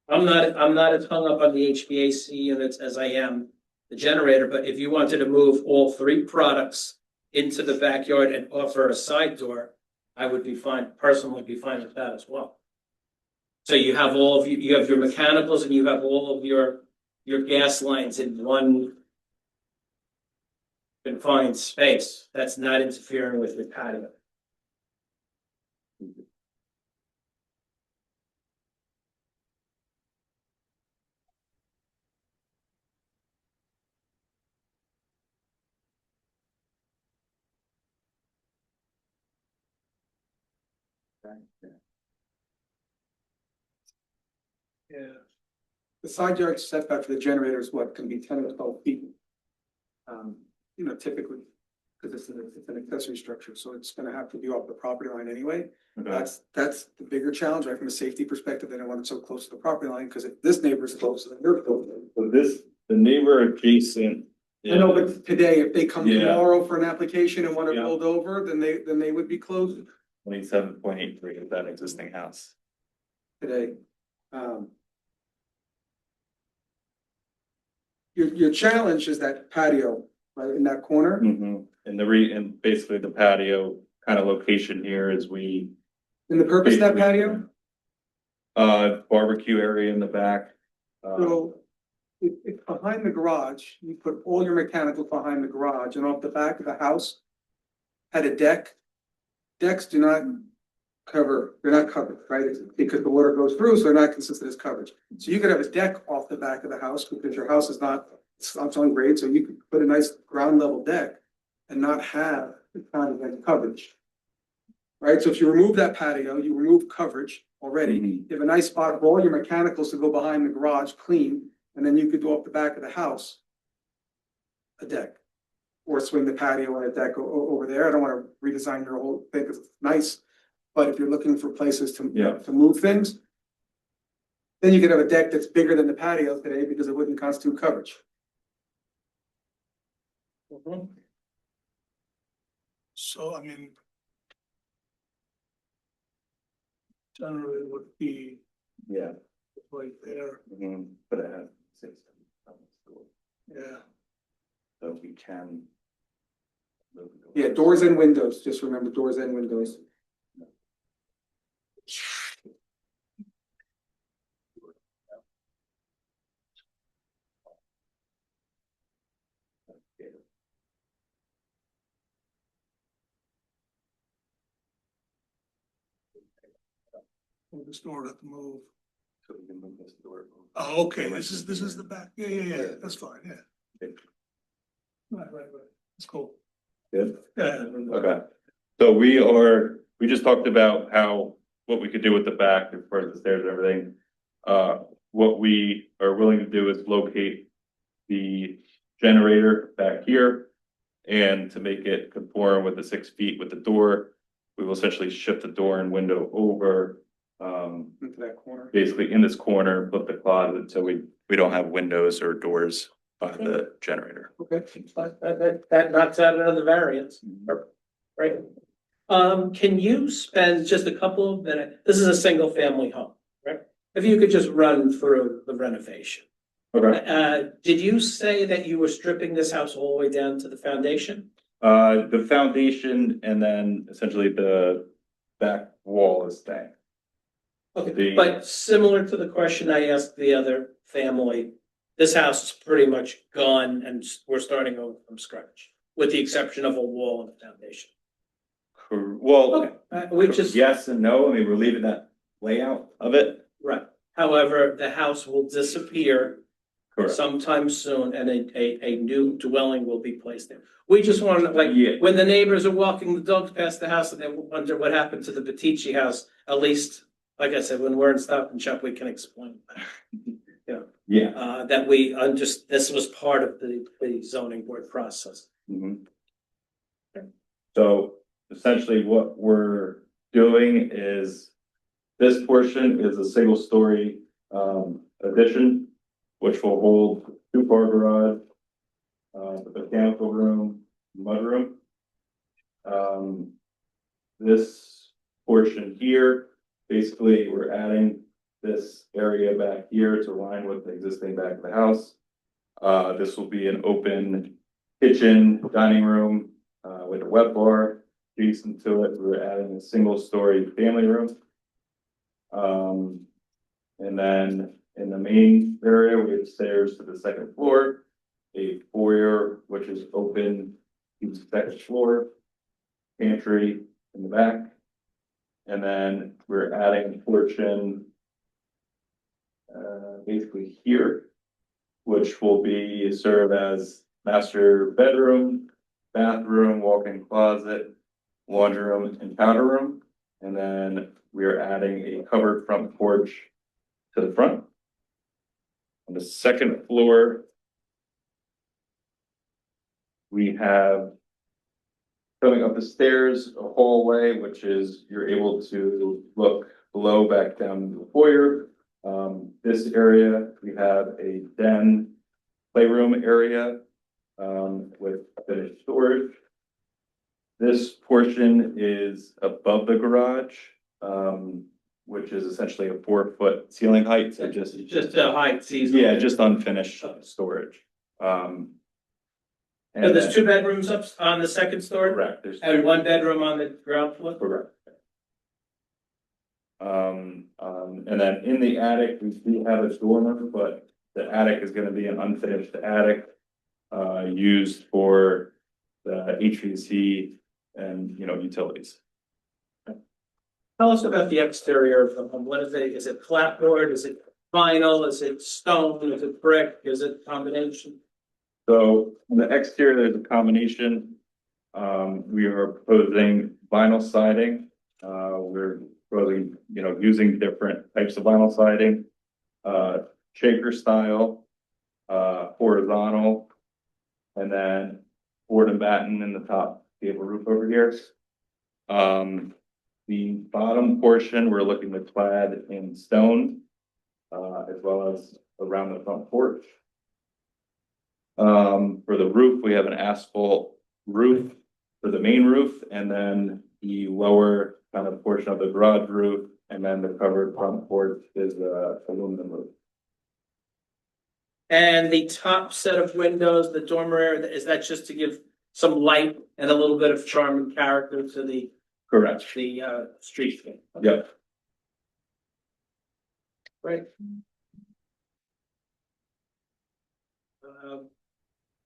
I'm not as hung up on the HVAC units as I am the generator, but if you wanted to move all three products into the backyard and offer a side door, I would be fine, personally be fine with that as well. So you have all of you have your mechanicals and you have all of your gas lines in one confined space. That's not interfering with your patio. Yeah. The side yard setback for the generator is what, can be 10 or 12 feet. Typically, because it's an accessory structure, so it's gonna have to be off the property line anyway. That's the bigger challenge, right, from a safety perspective, they don't want it so close to the property line, because if this neighbor's close, then you're close. So the neighbor adjacent. I know, but today, if they come Yeah. tomorrow for an application and wanna Yeah. build over, then they would be closed 27.83 is that existing house. today. Your challenge is that patio, right, in that corner. And basically the patio kind of location here is we, And the purpose of that patio? barbecue area in the back. So if behind the garage, you put all your mechanicals behind the garage and off the back of the house had a deck. Decks do not cover, they're not covered, right? It's because the water goes through, so they're not consistent as coverage. So you could have a deck off the back of the house because your house is not, it's on grade, so you could put a nice ground level deck and not have the kind of like coverage. Right? So if you remove that patio, you remove coverage already. You have a nice spot for all your mechanicals to go behind the garage clean, and then you could go up the back of the house. A deck. Or swing the patio and a deck over there. I don't want to redesign your whole thing because it's nice. But if you're looking for places to move things, then you could have a deck that's bigger than the patio today because it wouldn't constitute coverage. So, I mean. Generally would be Yeah. right there, But it has 6. yeah. So we can. Yeah, doors and windows. Just remember doors and windows. Well, this door have to move. So we can move this door. Oh, okay, this is the back, yeah, that's fine, yeah. Right, that's cool. Good. Yeah. Okay, so we just talked about what we could do with the back as far as the stairs and everything. What we are willing to do is locate the generator back here. And to make it conform with the 6 feet with the door, we will essentially shift the door and window over. Into that corner. Basically in this corner, flip the closet, so we don't have windows or doors by the generator. Okay. That knocks out another variance, right? Can you spend just a couple of minutes, this is a single family home, right? If you could just run through the renovation. Okay. Did you say that you were stripping this house all the way down to the foundation? The foundation and then essentially the back wall is staying. Okay, but similar to the question I asked the other family, this house is pretty much gone and we're starting over from scratch, with the exception of a wall and a foundation. Well, Which is, yes and no. I mean, we're leaving that layout of it. right. However, the house will disappear Correct. sometime soon, and a new dwelling will be placed there. We just want to, like, Yeah. when the neighbors are walking the dogs past the house and they wonder what happened to the Batici house, at least, like I said, when we're in Stop and Shop, we can explain that. Yeah. That we this was part of the zoning board process. Mhm. So essentially what we're doing is, this portion is a single story addition, which will hold two-car garage, mechanical room, mudroom. This portion here, basically, we're adding this area back here to align with the existing back of the house. This will be an open kitchen, dining room, with a wet bar. Adjacent to it, we're adding a single-story family room. And then in the main area, we have stairs to the second floor, a foyer, which is open to the second floor, pantry in the back. And then we're adding a portion basically here, which will be serve as master bedroom, bathroom, walk-in closet, laundry room, and powder room. And then we are adding a covered front porch to the front. On the second floor, we have, coming up the stairs, a hallway, which is, you're able to look below back down the foyer. This area, we have a den playroom area with finished storage. This portion is above the garage, which is essentially a 4-foot ceiling height, so just a height season. yeah, just unfinished storage. So there's 2 bedrooms up on the second story? Correct. There's And 1 bedroom on the ground floor? correct. And then in the attic, we do have a dormer, but the attic is gonna be an unfinished attic, used for the HVAC and, utilities. Tell us about the exterior of the home. What is it? Is it clapboard? Is it vinyl? Is it stone? Is it brick? Is it combination? So on the exterior, there's a combination. We are proposing vinyl siding. We're proposing, using different types of vinyl siding, shaker style, horizontal, and then board and batten in the top gable roof over here. The bottom portion, we're looking to clad in stone, as well as around the front porch. For the roof, we have an asphalt roof for the main roof, and then the lower kind of portion of the garage roof, and then the covered front porch is aluminum roof. And the top set of windows, the dormer area, is that just to give some light and a little bit of charm and character to the Correct. streetscape? Yep. Right.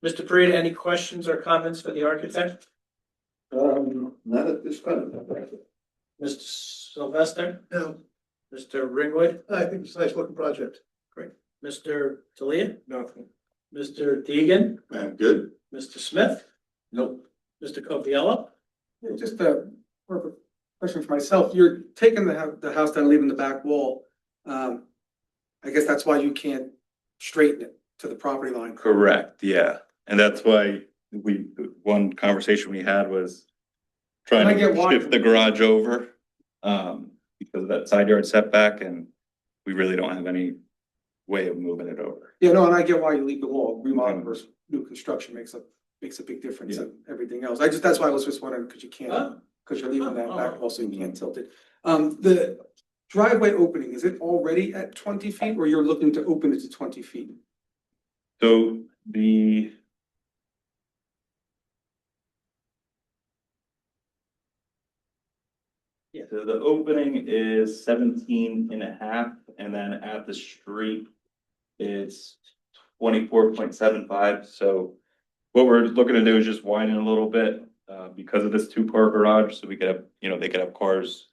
Mr. Parita, any questions or comments for the architect? Not at this time. Mr. Sylvester? No, Mr. Ringwood? I think it's a nice looking project. Mr. Talia? Nothing. Mr. Deegan? I'm good. Mr. Smith? Nope. Mr. Coviello? Yeah, just a question for myself. You're taking the house down, and leaving the back wall. I guess that's why you can't straighten it to the property line. Correct, yeah. And that's why one conversation we had was trying I get to why. shift the garage over, because of that side yard setback, and we really don't have any way of moving it over. Yeah, no, and I get why you leave the wall. Remodel versus new construction makes a big difference in everything else. That's why I was just wondering, because you can't, because you're leaving that back wall, so you can't tilt it. The driveway opening, is it already at 20 feet, or you're looking to open it to 20 feet? So the so the opening is 17.5, and then at the street it's 24.75. So what we're looking to do is just widen a little bit, because of this 2-car garage, so we could have, they could have cars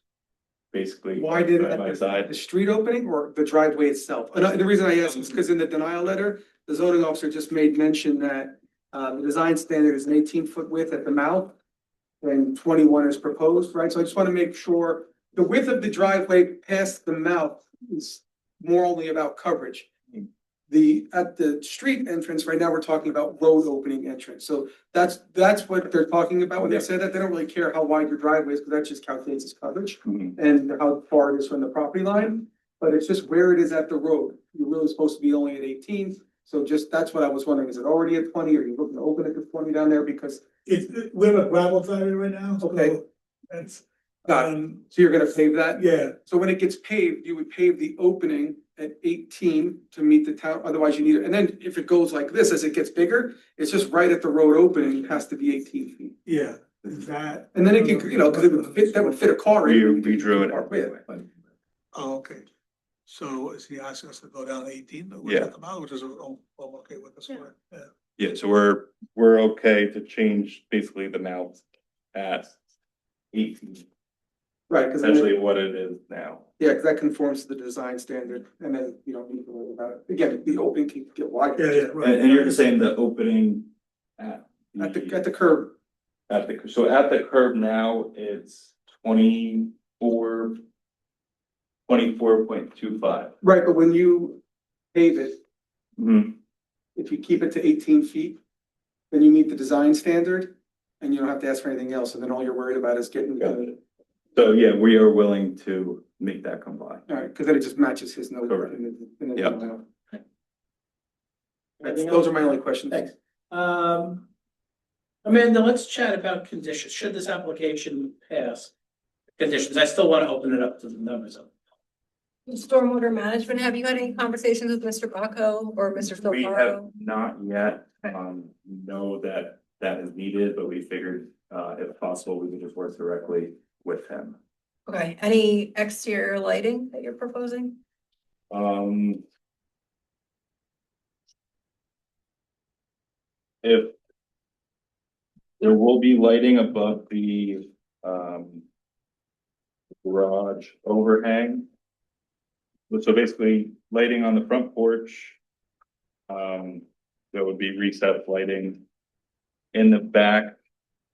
basically Why did side by the side. street opening or the driveway itself? And the reason I ask is because in the denial letter, the zoning officer just made mention that, the design standard is an 18-foot width at the mouth. And 21 is proposed, right? So I just want to make sure the width of the driveway past the mouth is more only about coverage. At the street entrance, right now, we're talking about road opening entrance. So that's what they're talking about when they say that. They don't really care how wide your driveway is, because that just calculates as coverage and how far it is from the property line. But it's just where it is at the road. You're really supposed to be only at 18. So just, that's what I was wondering. Is it already at 20? Are you looking to open it to 20 down there? Because, We have a gravel area right now. so Okay. That's, got it. So you're gonna pave that? yeah, So when it gets paved, you would pave the opening at 18 to meet the town, otherwise you need it. And then if it goes like this, as it gets bigger, it's just right at the road opening, it has to be 18 feet. yeah, that. And then it can, because it would fit, that would fit a car in. We drew it. Car width. Oh, okay. So is he asking us to go down 18? Yeah. Which is, I'm okay with this one, yeah. Yeah, so we're okay to change basically the mouth at 18, Right, because essentially what it is now. yeah, because that conforms to the design standard, and then you don't need to worry about it. Again, the opening can get wider. Yeah, yeah, right. And you're saying the opening at At the curb, so at the curb now, it's 24.25. right, but when you pave it, Mhm. if you keep it to 18 feet, then you meet the design standard, and you don't have to ask for anything else, and then all you're worried about is getting Got the, So yeah, we are willing to make that comply. all right, because then it just matches his note. Correct. And then- Yep. Those are my only questions. Thanks. Amanda, let's chat about conditions. Should this application pass? Conditions, I still want to open it up to the members of. Stormwater management, have you had any conversations with Mr. Baco or Mr. We have Filiparo? not yet, Okay. know that is needed, but we figured, if possible, we could just work directly with him. Okay, any exterior lighting that you're proposing? If there will be lighting above the, garage overhang. So basically lighting on the front porch. There would be recessed lighting. In the back,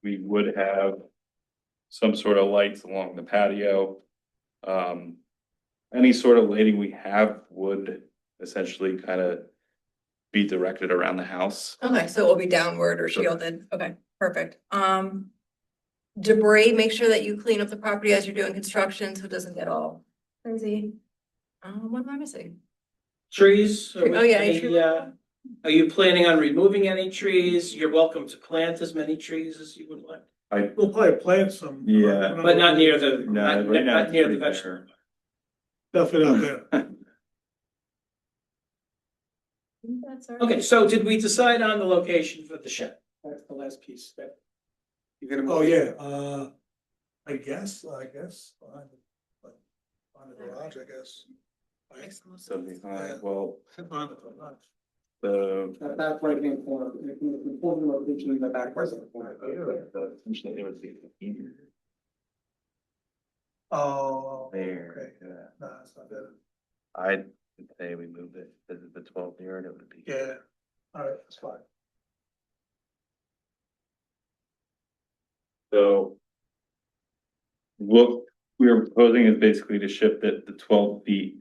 we would have some sort of lights along the patio. Any sort of lighting we have would essentially kind of be directed around the house. Okay, so it will be downward or Sure. shielded. Okay, perfect. Debris, make sure that you clean up the property as you're doing construction so it doesn't get all crazy. What am I missing? Trees? Oh, yeah, any tree Are you planning on removing any trees? You're welcome to plant as many trees as you would like, We'll probably plant some. Yeah. but not near the, No, not right now not it's near the pretty vegetable. Definitely not there. That's all right. Okay, so did we decide on the location for the shed? That's the last piece. You're gonna. Oh, yeah, I guess, behind the garage, I guess. Right? Makes the most So sense. behind, well, Behind the garage. the. That back right hand corner, in the corner location in the back. Essentially, it would be here. Oh, okay, There, yeah. no, it's not there, I'd say we move it, this is the 12th yard, it would be. yeah, all right, that's fine. So. What we are proposing is basically to shift it to 12 feet.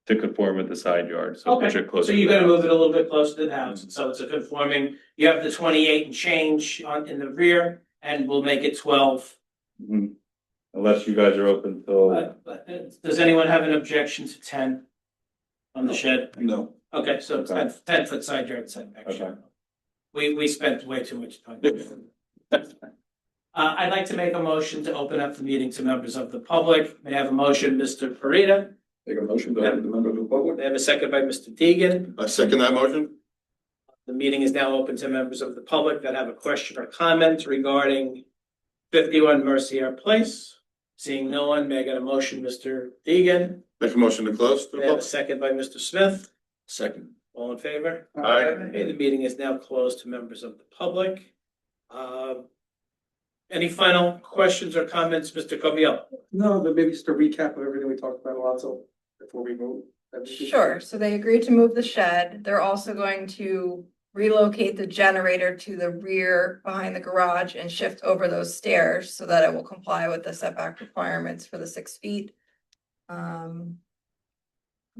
To conform with the side yard, so push it Okay, closer. so to you're the gonna house. move it a little bit closer to the house, so it's a conforming, you have the 28 and change in the rear, and we'll make it 12. Mhm. Unless you guys are open till, Does anyone have an objection to 10 on the shed? No. Okay, so Okay. 10 foot side yard setback. Okay. We spent way too much time. I'd like to make a motion to open up the meeting to members of the public. May I have a motion, Mr. Parita? Make a motion to have the member of the public. May I have a second by Mr. Deegan? I second that motion. The meeting is now open to members of the public that have a question or comment regarding 51 Mercier Place. Seeing no one, may I get a motion, Mr. Deegan? Make a motion to close to May I have a second by Mr. Smith? Second. All in favor? Aye. Okay, the meeting is now closed to members of the public. Any final questions or comments, Mr. Covial? No, but maybe just a recap of everything we talked about a lot, so before we move. Sure, so they agreed to move the shed. They're also going to relocate the generator to the rear behind the garage and shift over those stairs so that it will comply with the setback requirements for the 6 feet. I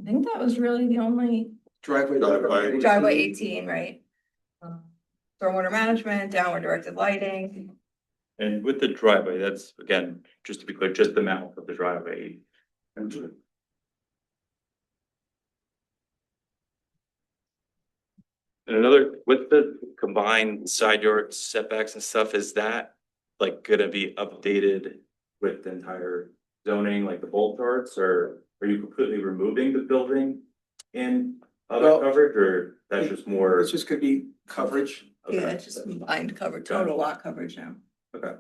think that was really the only Driveway. driveway 18, right? Stormwater management, downward directed lighting. And with the driveway, that's, again, just to be clear, just the mouth of the driveway. And another, with the combined side yard setbacks and stuff, is that like gonna be updated with the entire zoning, like the bolt charts, or are you completely removing the building in other Well, coverage, or that's just more? It's just gonna be coverage. Okay. Yeah, it's just combined coverage, total lot coverage now. Okay.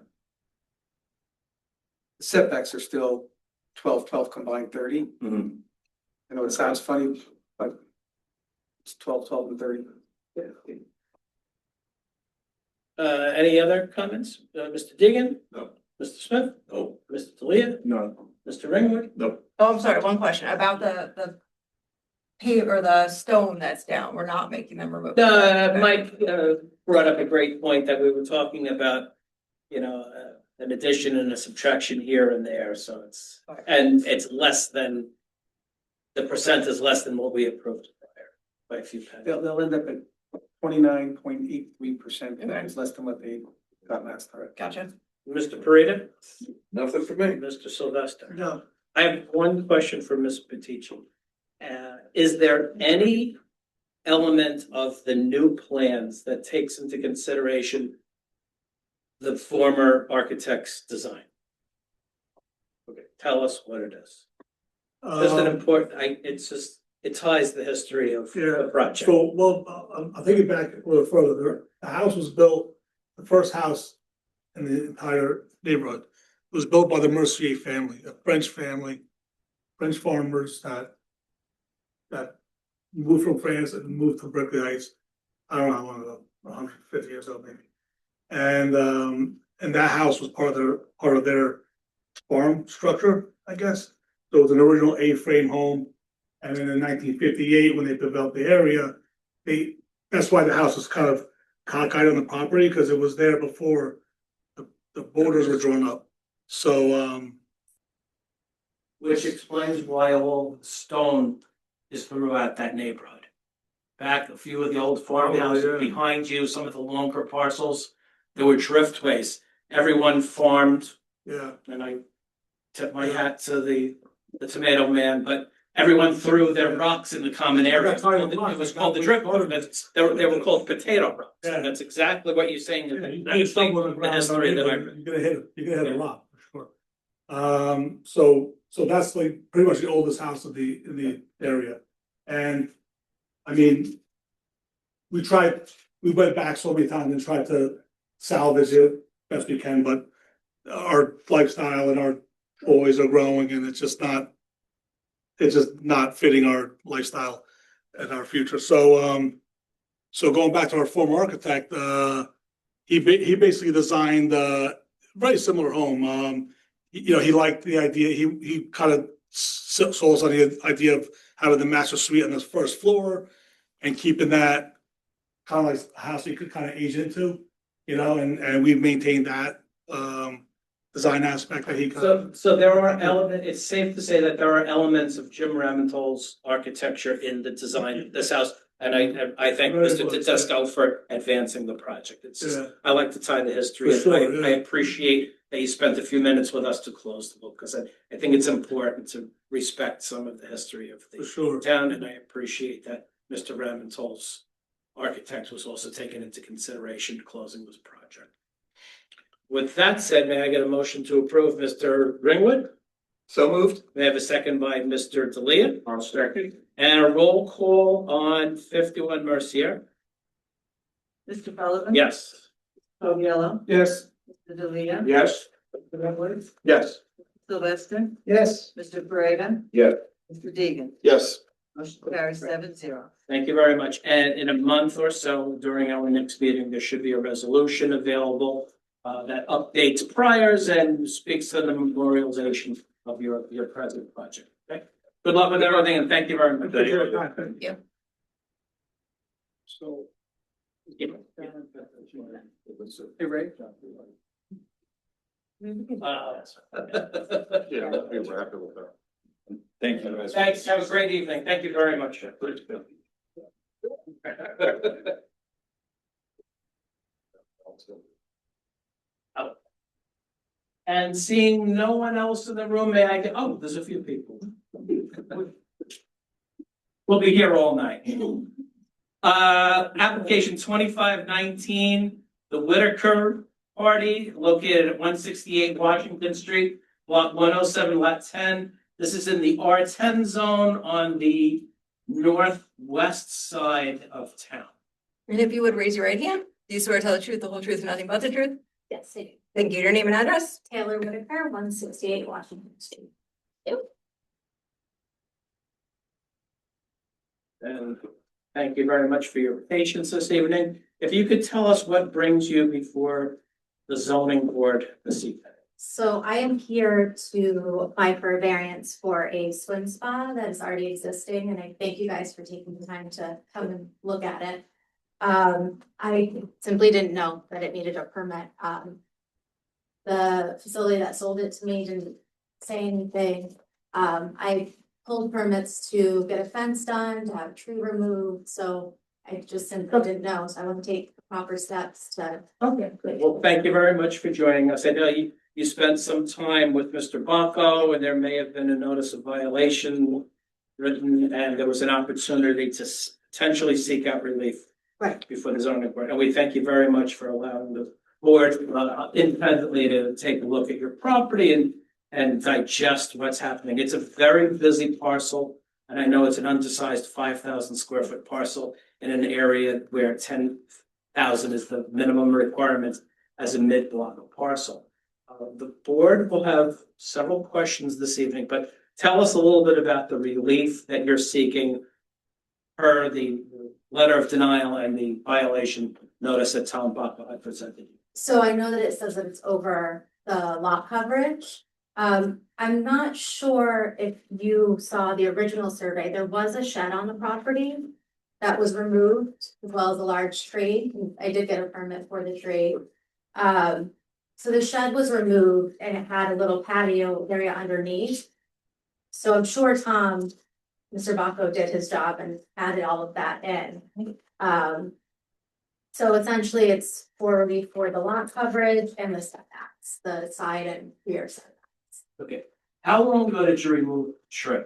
Setbacks are still 12, 12 combined 30. Mhm. I know it sounds funny, but it's 12, 12 and 30. Any other comments? Mr. Deegan? No. Mr. Smith? No. Mr. Talia? No. Mr. Ringwood? No. Oh, I'm sorry, one question about the pave or the stone that's down. We're not making them remove. it. Mike, brought up a great point that we were talking about, an addition and a subtraction here and there, so it's, Okay. and it's less than, the percent is less than what we approved prior by a few pennies. They'll end up at 29.83%, Okay. which is less than what they got last time. Gotcha. Mr. Parita? Nothing for me. Mr. Sylvester? No. I have one question for Ms. Petici. Is there any element of the new plans that takes into consideration the former architect's design? Okay, tell us what it is. Just an important, it ties the history of the project. So, well, I'll take it back a little further. The house was built, the first house in the entire neighborhood was built by the Mercier family, a French family, French farmers that moved from France and moved to Berkeley Heights. I don't know how long ago, 150 years ago maybe. And that house was part of their farm structure, I guess. So it was an original A-frame home. And then in 1958, when they developed the area, that's why the house was kind of cockeyed on the property, because it was there before the borders were drawn up. So, Which explains why all the stone is throughout that neighborhood. Back, a few of the old farmhouses yeah. behind you, some of the longer parcels, there were driftways. Everyone farmed, yeah, and I tip my hat to the tomato man, but everyone threw their rocks in the common area. It was called the driftway. They were called potato rocks. Yeah. And that's exactly what you're saying. yeah, you That's get stumble on the the ground, history that I you're gonna hit a rock, for sure. So that's like pretty much the oldest house in the area. And I mean, we went back so many times and tried to salvage it best we can, but our lifestyle and our boys are growing and it's just not fitting our lifestyle and our future. So going back to our former architect, he basically designed a very similar home. He liked the idea. He kind of sold us on the idea of having the master suite on the first floor and keeping that kind of like a house you could kind of age into, and we've maintained that design aspect that he. So there are elements, it's safe to say that there are elements of Jim Ramintol's architecture in the design of this house. And I thank Very Mr. much. Tedesco for advancing the project. It's just, Yeah. I like to tie the history. For And sure, I yeah. appreciate that you spent a few minutes with us to close the book, because I think it's important to respect some of the history of For the sure. town, and I appreciate that Mr. Ramintol's architect was also taken into consideration closing this project. With that said, may I get a motion to approve Mr. Ringwood? So moved? May I have a second by Mr. Delia? I'll second. And a roll call on 51 Mercier? Mr. Sullivan? Yes. Yellow. Yes. Mr. D'Elia? Yes. Mr. Ringwood? Yes. Sylvester? Yes. Mr. Pareda? Yes. Mr. Deegan? Yes. Motion carries 7-0. Thank you very much. And in a month or so, during our next meeting, there should be a resolution available that updates priors and speaks to the memorialization of your present project. Okay? Good luck with everything and thank you very much. So. Hey, Ray. Yeah, let me wrap it with that. Thank you guys. Thanks, have a great evening. Thank you very much. And seeing no one else in the room, may I, oh, there's a few people. We'll be here all night. Application 2519, the Whitaker Party located at 168 Washington Street, block 107, lot 10. This is in the R10 zone on the northwest side of town. And if you would raise your right hand, do you swear to tell the truth, the whole truth, and nothing but the truth? Yes, I do. Thank you. Your name and address? Taylor Whitaker, 168 Washington Street. And thank you very much for your patience this evening. If you could tell us what brings you before the zoning board this evening. So I am here to apply for a variance for a swim spa that is already existing, and I thank you guys for taking the time to come and look at it. I simply didn't know that it needed a permit. The facility that sold it to me didn't say anything. I pulled permits to get a fence done, to have a tree removed, so I just simply didn't know, so I want to take the proper steps to. Okay, great. Well, thank you very much for joining us. I know you spent some time with Mr. Bacco, and there may have been a notice of violation written, and there was an opportunity to potentially seek out relief. Right. Before the zoning board, and we thank you very much for allowing the board independently to take a look at your property and digest what's happening. It's a very busy parcel, and I know it's an undersized 5,000 square foot parcel in an area where 10,000 is the minimum requirement as a mid-block parcel. The board will have several questions this evening, but tell us a little bit about the relief that you're seeking per the letter of denial and the violation notice that Tom Bacco had presented you. So I know that it says that it's over the lot coverage. I'm not sure if you saw the original survey. There was a shed on the property that was removed, as well as a large tree. I did get a permit for the tree. So the shed was removed and it had a little patio area underneath. So I'm sure Mr. Bacco did his job and added all of that in. So essentially it's for relief for the lot coverage and the setbacks, the side and rear setbacks. Okay, how long ago did you remove the tree?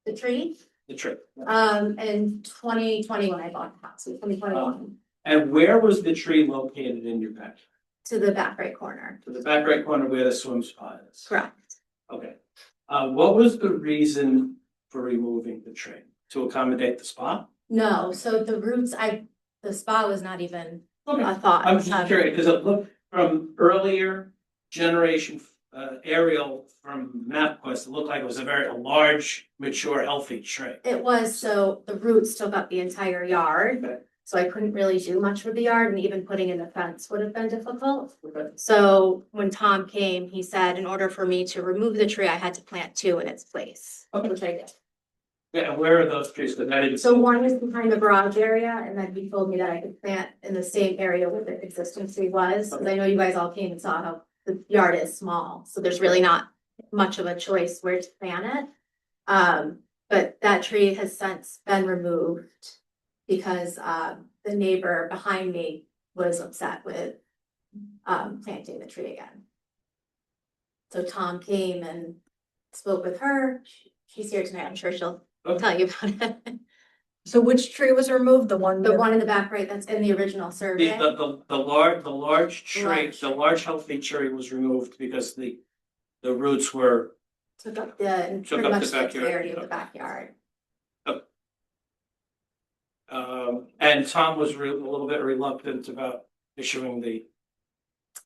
The tree, The tree? in 2020 when I bought the house, in 2021, And where was the tree located in your backyard? to the back right corner. To the back right corner where the swim spot is? Correct. Okay. What was the reason for removing the tree? To accommodate the spa? No, so the roots, the spa was not even Okay. a thought. I'm just curious, because it looked from earlier generation aerial from MapQuest, it looked like it was a large, mature, healthy tree. It was, so the roots took up the entire yard. Okay. So I couldn't really do much with the yard, and even putting in the fence would have been difficult. Okay. So when Tom came, he said, in order for me to remove the tree, I had to plant two in its place, Okay. which I did. Yeah, and where are those trees? Because I didn't. So one is behind the garage area, and then he told me that I could plant in the same area where the existing tree was. Because I know you guys all came and saw how the yard is small, so there's really not much of a choice where to plant it. But that tree has since been removed because the neighbor behind me was upset with planting the tree again. So Tom came and spoke with her. She's here tonight. I'm sure she'll tell you about it. So which tree was removed? The one? The one in the back right, that's in the original survey. The large tree, Large. the large healthy tree was removed because the roots were. Took up the, Took pretty up the much the backyard. entirety of the backyard. And Tom was a little bit reluctant about issuing the.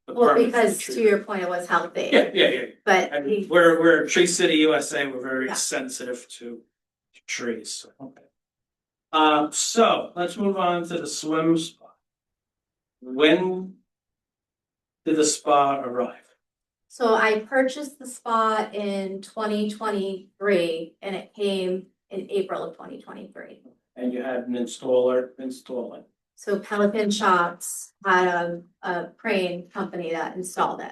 Well, permit for the because tree. to your point, it was healthy. Yeah. But And he, we're Tree City USA, we're very Yeah. sensitive to trees, okay. So let's move on to the swim spa. When did the spa arrive? So I purchased the spa in 2023 and it came in April of 2023. And you had an installer install it. So Pelican Shops had a crane company that installed it.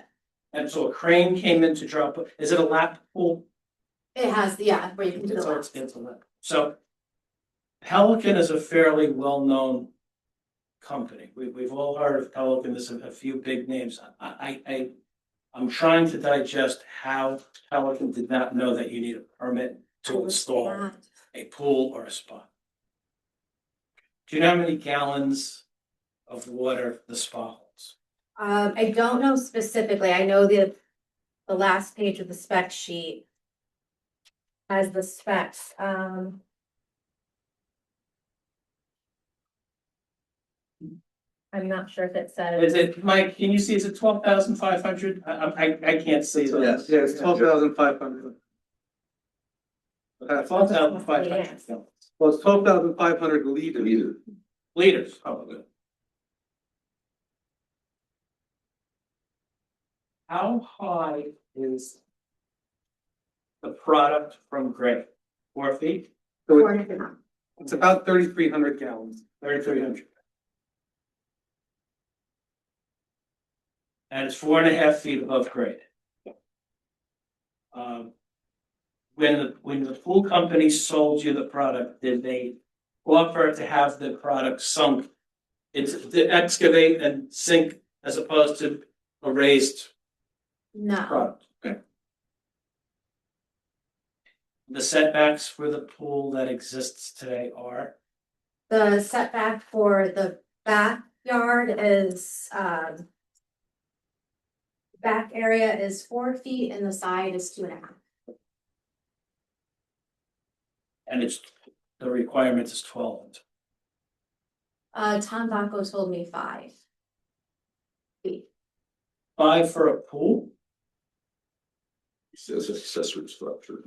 And so a crane came in to drop, is it a lap pool? It has, yeah, where you can do the So laps. it's a lap. So Pelican is a fairly well-known company. We've all heard of Pelican. There's a few big names. I'm trying to digest how Pelican did not know that you need a permit to install a pool or a spa. Do you know how many gallons of water the spa holds? I don't know specifically. I know the last page of the spec sheet has the specs. I'm not sure if it Is says. it, Mike, can you see, is it 12,500? I can't see that. Yes. Yeah, it's 12,500. 12,500 Yes. gallons. Well, it's 12,500 liters. Liters, oh, good. How high is the product from grade? 4 feet, So it's about 3,300 gallons. 3,300. And it's 4.5 feet above grade. When the pool company sold you the product, did they offer to have the product sunk? It's to excavate and sink as opposed to a raised No, product, okay? The setbacks for the pool that exists today are, the setback for the backyard is, back area is 4 feet and the side is 2.5. and it's, the requirement is 12. Tom Vaco told me 5 feet. 5 for a pool? It says accessory structure.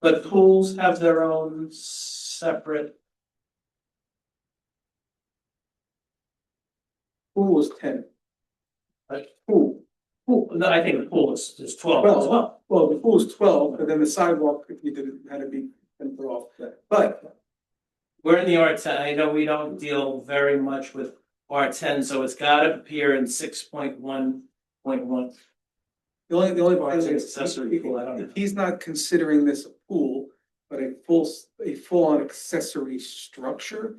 But pools have their own separate, Pool was 10. pool, no, I think the pool is 12 as well. Well, the pool is 12, but then the sidewalk, if you did it, had to be put off. But We're in the R10, I know we don't deal very much with R10, so it's gotta appear in 6.1.1. the only Or thing it's an is, accessory pool, I don't know. if he's not considering this a pool, but a full-on accessory structure.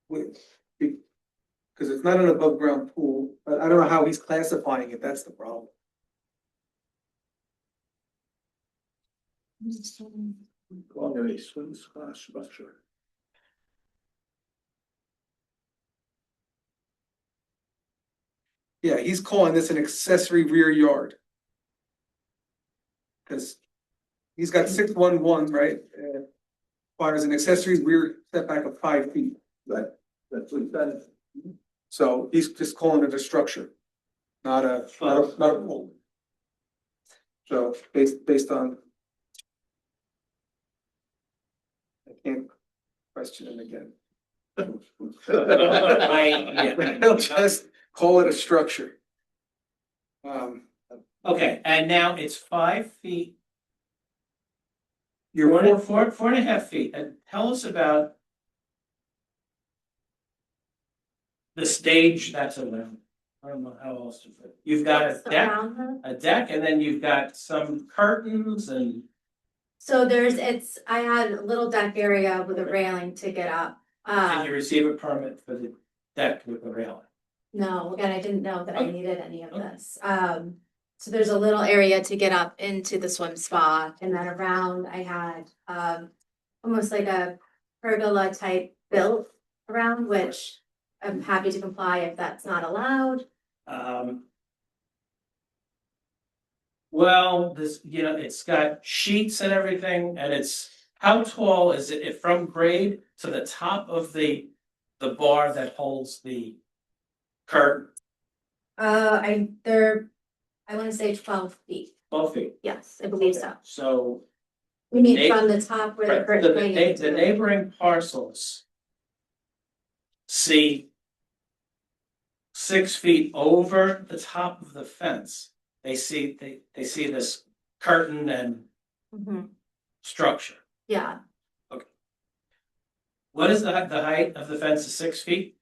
Because it's not an above-ground pool, but I don't know how he's classifying it, that's the problem. Calling it a swing splash structure. Yeah, he's calling this an accessory rear yard. Cause he's got 611, right? Requires an accessory rear setback of 5 feet. That's what he said. So he's just calling it a structure, not a pool. So based on. I can't question him again. He'll just call it a structure. Okay, and now it's 5 feet, You're 4.5 feet, and tell us about the stage that's around. I don't know how else to put it. You've got a So deck, around the- and then you've got some curtains and, So I had a little deck area with a railing to get up. did you receive a permit for the deck with the railing? No, again, I didn't know that I needed any of this. So there's a little area to get up into the swim spa, and then around I had almost like a pergola type built around, which I'm happy to comply if that's not allowed. Well, this, it's got sheets and everything, and how tall is it from grade to the top of the bar that holds the curtain? I want to say 12 feet. 12 feet. Yes, I believe so. So We mean from the top where the right, curtain. the neighboring parcels see 6 feet over the top of the fence, they see this curtain and Mhm. structure. Yeah, What is the height of the fence is 6 feet?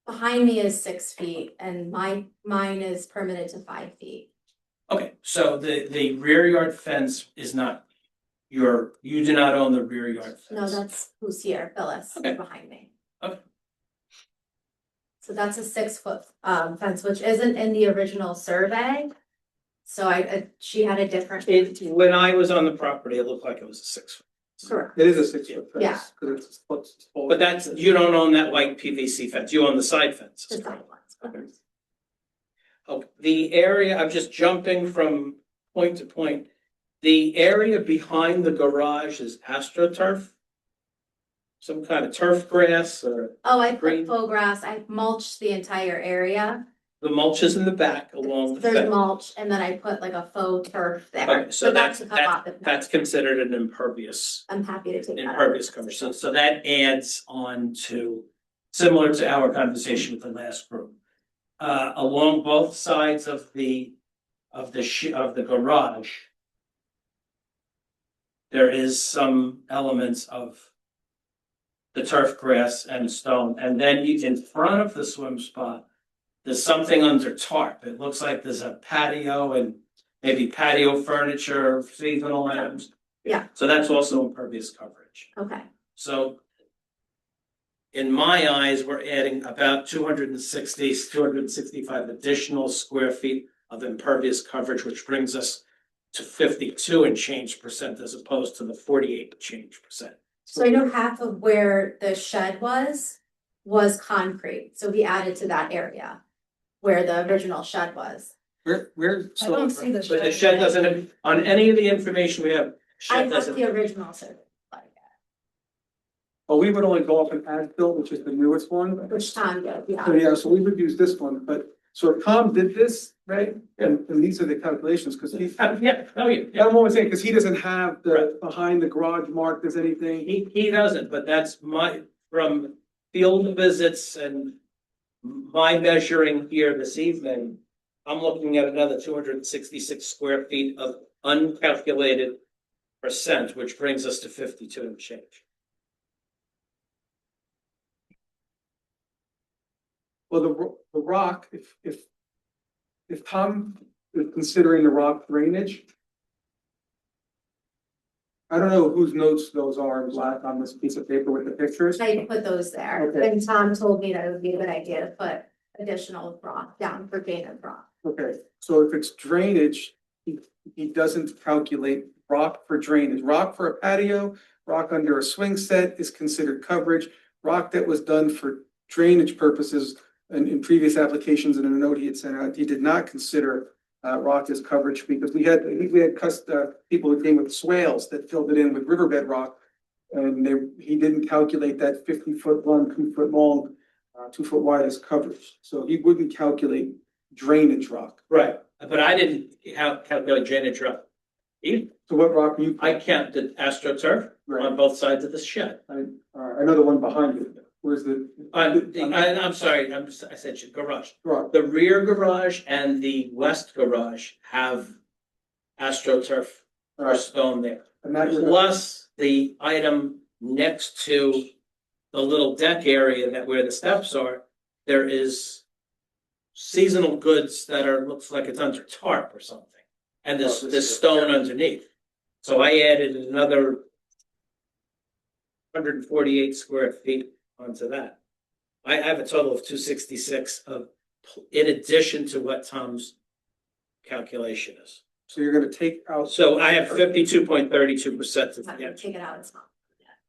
behind me is 6 feet and mine is permitted to 5 feet. Okay, so the rear yard fence is not you do not own the rear yard fence? No, that's who's here, Phyllis, Okay. behind me. Okay. So that's a 6 foot fence, which isn't in the original survey. So she had a different. When I was on the property, it looked like it was a 6 foot. Correct. It is a 6 foot fence. Yeah. Cause it's. But that's, you don't own that white PVC fence, you own the side fence. The side ones. Oh, the area, I'm just jumping from point to point. The area behind the garage is AstroTurf? Some kind of turf grass or Oh, I Green. put faux grass, I mulched the entire area. the mulch is in the back along the There's fence? mulch and then I put like a faux turf there. Okay, so that's, to come off the that's considered an impervious I'm happy to take that. out. impervious coverage, so that adds on to, similar to our conversation with the last group. Along both sides of the garage, there is some elements of the turf grass and stone, and then in front of the swim spot, there's something under tarp, it looks like there's a patio and maybe patio furniture, seasonal items. Yeah. So that's also impervious coverage. Okay, So in my eyes, we're adding about 265 additional square feet of impervious coverage, which brings us to 52 and change percent as opposed to the 48 and change percent. so I know half of where the shed was concrete, so we added to that area. Where the original shed was. Where, I don't see the shed. But the shed doesn't, on any of the information we have, I shed put doesn't. the original survey, well, we would only go off an as-built, which is the newest one. which Tom did, yeah. So, yeah, so we would use this one, but, so if Tom did this, right, and these are the calculations, cause he. Yeah, oh, yeah. I'm always saying, cause he doesn't have the, behind the garage marked as anything. He doesn't, but that's from field visits and my measuring here this evening, I'm looking at another 266 square feet of uncalculated percent, which brings us to 52 and change. Well, the rock, if Tom is considering the rock drainage. I don't know whose notes those are in black on this piece of paper with the pictures. I put those there, Okay. and Tom told me that it would be a good idea to put additional rock down for drainage rock. Okay, so if it's drainage, he doesn't calculate rock for drainage. Rock for a patio, rock under a swing set is considered coverage. Rock that was done for drainage purposes in previous applications in a note he had sent out, he did not consider rock as coverage because I think we had people who came with swales that filled it in with riverbed rock. And he didn't calculate that 50-foot long, 2-foot long, 2-foot wide as coverage. So he wouldn't calculate drainage rock. Right, but I didn't calculate drainage rock. Either. So what rock are you? I counted AstroTurf Right. on both sides of the shed. Another one behind you. Where's the? I'm sorry, I said garage. Rock. The rear garage and the west garage have AstroTurf or stone there. And that was, Plus the item next to the little deck area where the steps are, there is seasonal goods that looks like it's under tarp or something. And there's stone underneath. So I added another 148 square feet onto that. I have a total of 266 in addition to what Tom's calculation is. so you're gonna take out. So I have 52.32% of I'm the gonna take it out, it's not,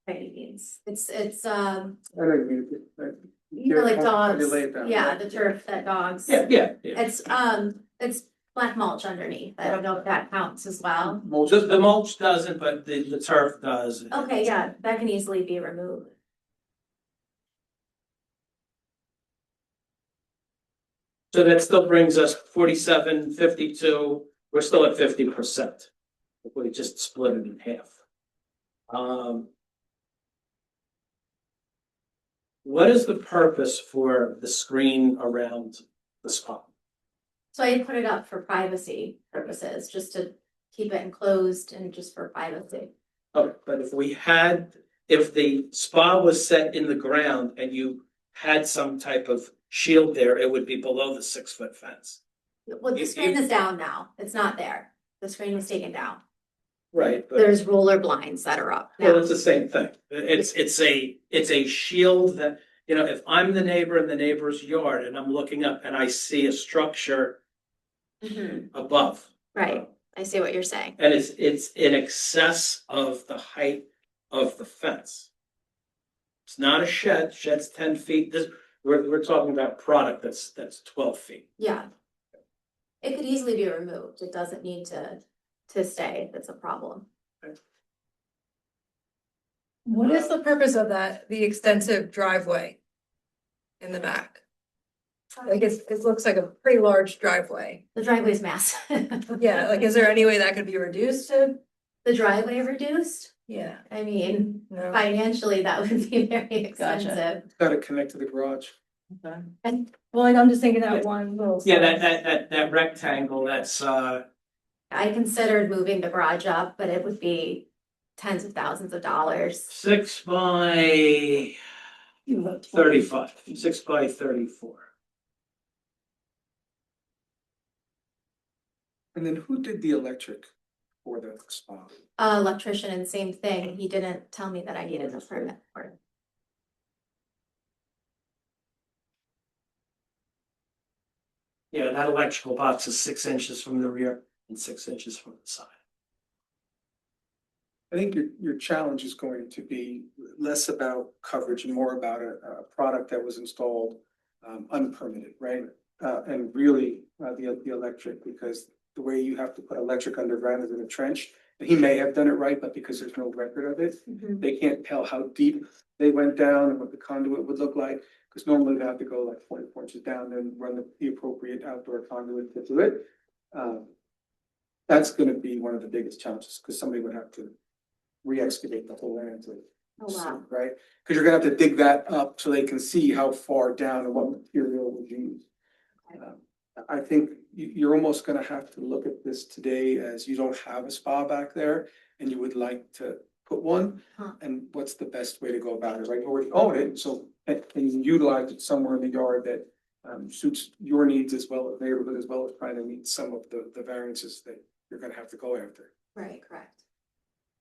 by any means, it's, I know you mean. you know, like dogs, You lay it down, yeah, right? the turf that dogs. Yeah. It's black mulch underneath, I don't know if that counts as well. The mulch doesn't, but the turf does. Okay, yeah, that can easily be removed. So that still brings us 47, 52, we're still at 50%. If we just split it in half. What is the purpose for the screen around the spa. So I put it up for privacy purposes, just to keep it enclosed and just for privacy. Oh, but if the spa was set in the ground and you had some type of shield there, it would be below the 6-foot fence. Well, the You- screen you- is down now. It's not there. The screen was taken down. Right, but There's roller blinds that are up well, now. it's the same thing. It's a shield that, you know, if I'm the neighbor in the neighbor's yard and I'm looking up and I see a structure Mhm. above. Right, I see what you're saying. And it's in excess of the height of the fence. It's not a shed, shed's 10 feet, we're talking about product that's 12 feet. Yeah. It could easily be removed. It doesn't need to stay if it's a problem. What is the purpose of that, the extensive driveway in the back? Like it looks like a pretty large driveway. The driveway's massive. Yeah, like is there any way that could be reduced to? The driveway reduced? Yeah, I mean, no. financially, that would be very expensive. It's gotta connect to the garage. And Well, like, I'm just thinking that one little. Yeah, side. that rectangle, that's I considered moving the garage up, but it would be tens of thousands of dollars. 6 by 35, 6 by 34. And then who did the electric for the spa? Electrician and same thing. He didn't tell me that I needed a permit for it. Yeah, that electrical box is 6 inches from the rear and 6 inches from the side. I think your challenge is going to be less about coverage and more about a product that was installed unpermitted, right? And really the electric, because the way you have to put electric underground is in a trench. And he may have done it right, but because there's no record of it, they can't tell how deep they went down and what the conduit would look like. Because normally they have to go like 24 inches down and run the appropriate outdoor conduit to do it. That's gonna be one of the biggest challenges, because somebody would have to re-excavate the whole land to Oh, wow. right? Because you're gonna have to dig that up so they can see how far down and what material was used. I think you're almost gonna have to look at this today as you don't have a spa back there and you would like to put one. Huh. And what's the best way to go about it, right? You already own it, so and you utilize it somewhere in the yard that suits your needs as well as neighborhood, as well as trying to meet some of the variances that you're gonna have to go after. Right, correct.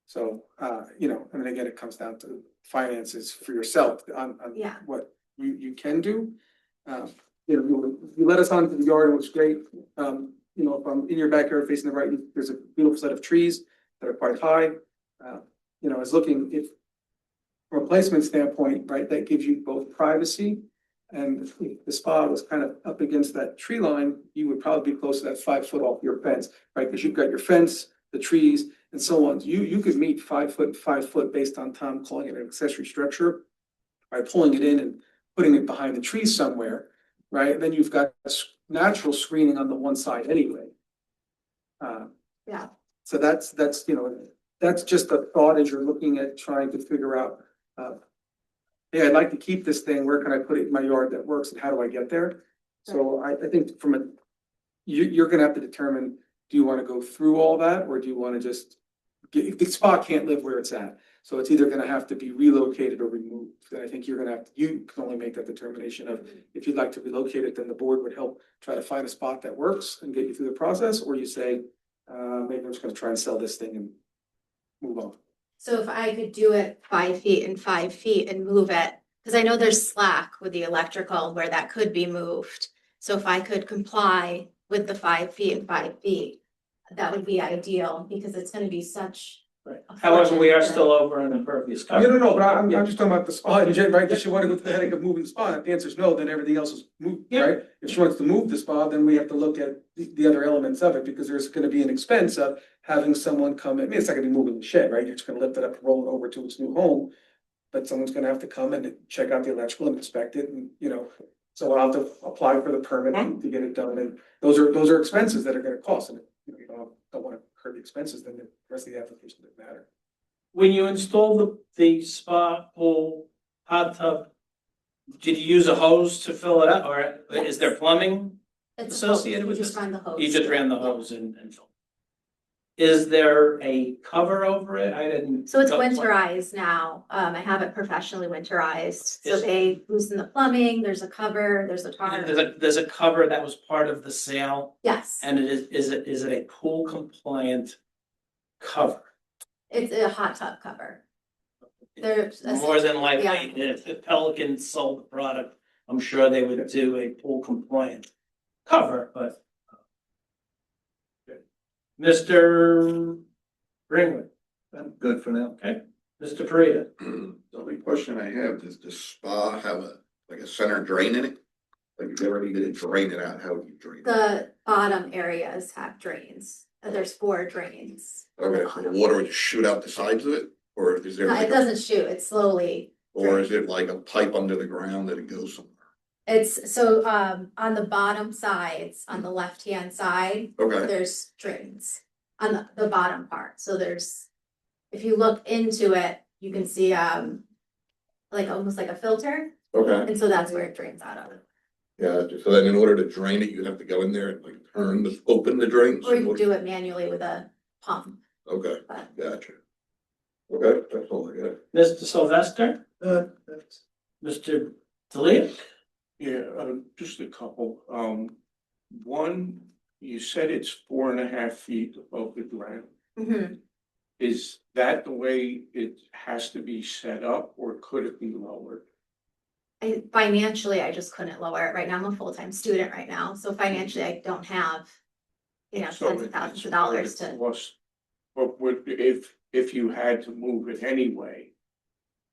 So, you know, and then again, it comes down to finances for yourself on Yeah. what you can do. You know, you let us onto the yard, it looks great. You know, if I'm in your backyard facing the right, there's a beautiful set of trees that are quite high. You know, I was looking, if from a placement standpoint, right, that gives you both privacy. And if the spa was kind of up against that tree line, you would probably be close to that 5 foot off your fence, right? Because you've got your fence, the trees, and so on. You could meet 5 foot, 5 foot based on Tom calling it an accessory structure by pulling it in and putting it behind the trees somewhere, right? Then you've got natural screening on the one side anyway. Yeah. So that's, you know, that's just a thought as you're looking at trying to figure out, hey, I'd like to keep this thing, where can I put it in my yard that works and how do I get there? So I think from a, you're gonna have to determine, do you wanna go through all that, or do you wanna just the spa can't live where it's at, so it's either gonna have to be relocated or removed. And I think you're gonna have, you can only make that determination of, if you'd like to relocate it, then the board would help try to find a spot that works and get you through the process, or you say, maybe I'm just gonna try and sell this thing and move on. So if I could do it 5 feet and 5 feet and move it, because I know there's slack with the electrical where that could be moved. So if I could comply with the 5 feet and 5 feet, that would be ideal, because it's gonna be such. Right. However, we are still over an impervious cover. No, but I'm just talking about the spot in general, right? Does she want to go through the headache of moving the spot? If the answer is no, then everything else is moved, Yeah. right? If she wants to move the spot, then we have to look at the other elements of it, because there's gonna be an expense of having someone come in. I mean, it's not gonna be moving the shed, right? You're just gonna lift it up, and roll it over to its new home. But someone's gonna have to come and check out the electrical and inspect it, and, you know, someone will have to apply for the permit to get it done, and those are expenses that are gonna cost, and if you don't wanna incur the expenses, then the rest of the application doesn't matter. When you install the spa pool hot tub, did you use a hose to fill it up, or is there plumbing? It's associated we with just this? run the hose. You just ran the hose and. Is there a cover over it? I didn't. So it's go- winterized now. I have it professionally winterized. So Is- they loosen the plumbing, there's a cover, there's a tarp. There's a cover that was part of the sale, Yes, and is it a pool compliant cover? it's a hot tub cover. There's a- More than likely, yeah. if Pelican sold the product, I'm sure they would do a pool compliant cover, but. Mr. Greenwood, I'm good for now. Mr. Parita, The only question I have, does the spa have a center drain in it? Like if you ever needed to drain it out, how would you drain it? The bottom areas have drains. There's 4 drains. Okay, so the water would just shoot out the sides of it, or is there No, like it doesn't shoot, it slowly. or is it like a pipe under the ground that it goes somewhere? It's so on the bottom sides, on the left-hand side, Okay, there's drains. On the bottom part, so there's, if you look into it, you can see like almost like a filter, okay, and so that's where it drains out of. yeah, so then in order to drain it, you have to go in there and like open the drains? Or you can do it manually with a pump, Okay, but gotcha. Okay, that's all I got. Mr. Sylvester, That's Mr. Delia. Yeah, just a couple. One, you said it's 4.5 feet above the ground. mhm. Is that the way it has to be set up, or could it be lowered? Financially, I just couldn't lower it right now. I'm a full-time student right now, so financially, I don't have, So tens of it's thousands of dollars going to cost- But would, if you had to move it anyway,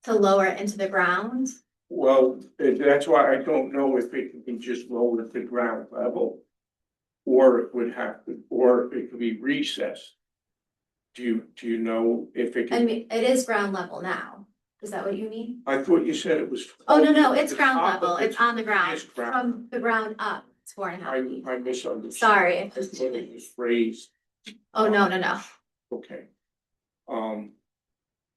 lower it into the ground. well, that's why I don't know if it can be just lowered to ground level. Or it would have to, or it could be recessed. Do you know if it I can? mean, it is ground level now. Is that what you mean? I thought you said it was. Oh, no, it's the ground top of level. it It's on the ground. is ground. From the ground up, it's 4.5 feet. I misunderstood. Sorry. I thought it was raised, Oh, no. okay.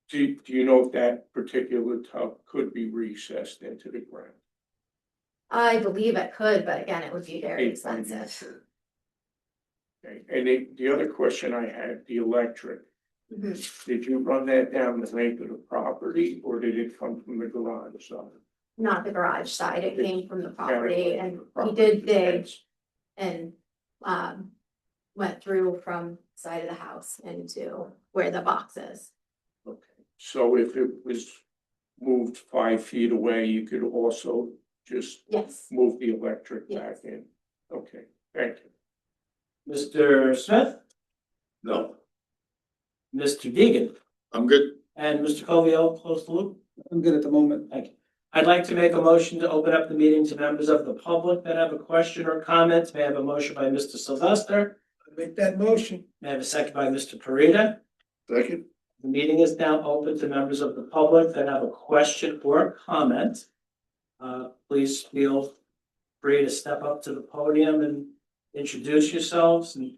Do you know if that particular tub could be recessed into the ground? I believe it could, but again, it would be very It's expensive. unusual. Okay, and the other question I had, the electric, Mhm. did you run that down the length of the property, or did it come from the garage side? Not the garage side. It came from the property and we Property. did dig and went through from side of the house into where the box is. Okay, so if it was moved 5 feet away, you could also just Yes. move the electric Yes. back in? Okay, thank you. Mr. Smith, No, Mr. Deegan, I'm good. and Mr. Covio, close the loop. I'm good at the moment. Thank you. I'd like to make a motion to open up the meeting to members of the public that have a question or comment. May I have a motion by Mr. Sylvester? Make that motion. May I have a second by Mr. Parita? Second? The meeting is now open to members of the public that have a question or comment. Please feel free to step up to the podium and introduce yourselves and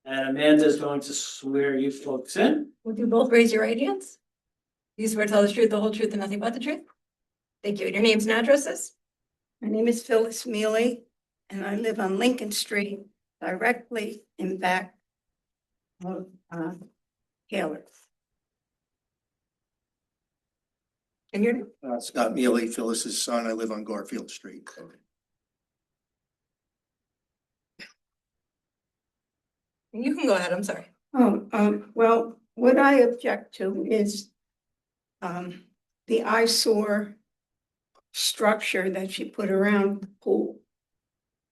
Amanda is going to swear you folks in. Would you both raise your right hands? You swear to tell the truth, the whole truth, and nothing but the truth? Thank you. And your names and addresses? My name is Phyllis Mealy, and I live on Lincoln Street, directly in back of Taylor. And your name? Scott Mealy, Phyllis's son. I live on Garfield Street. You can go ahead, I'm sorry. Well, what I object to is the eyesore structure that she put around the pool.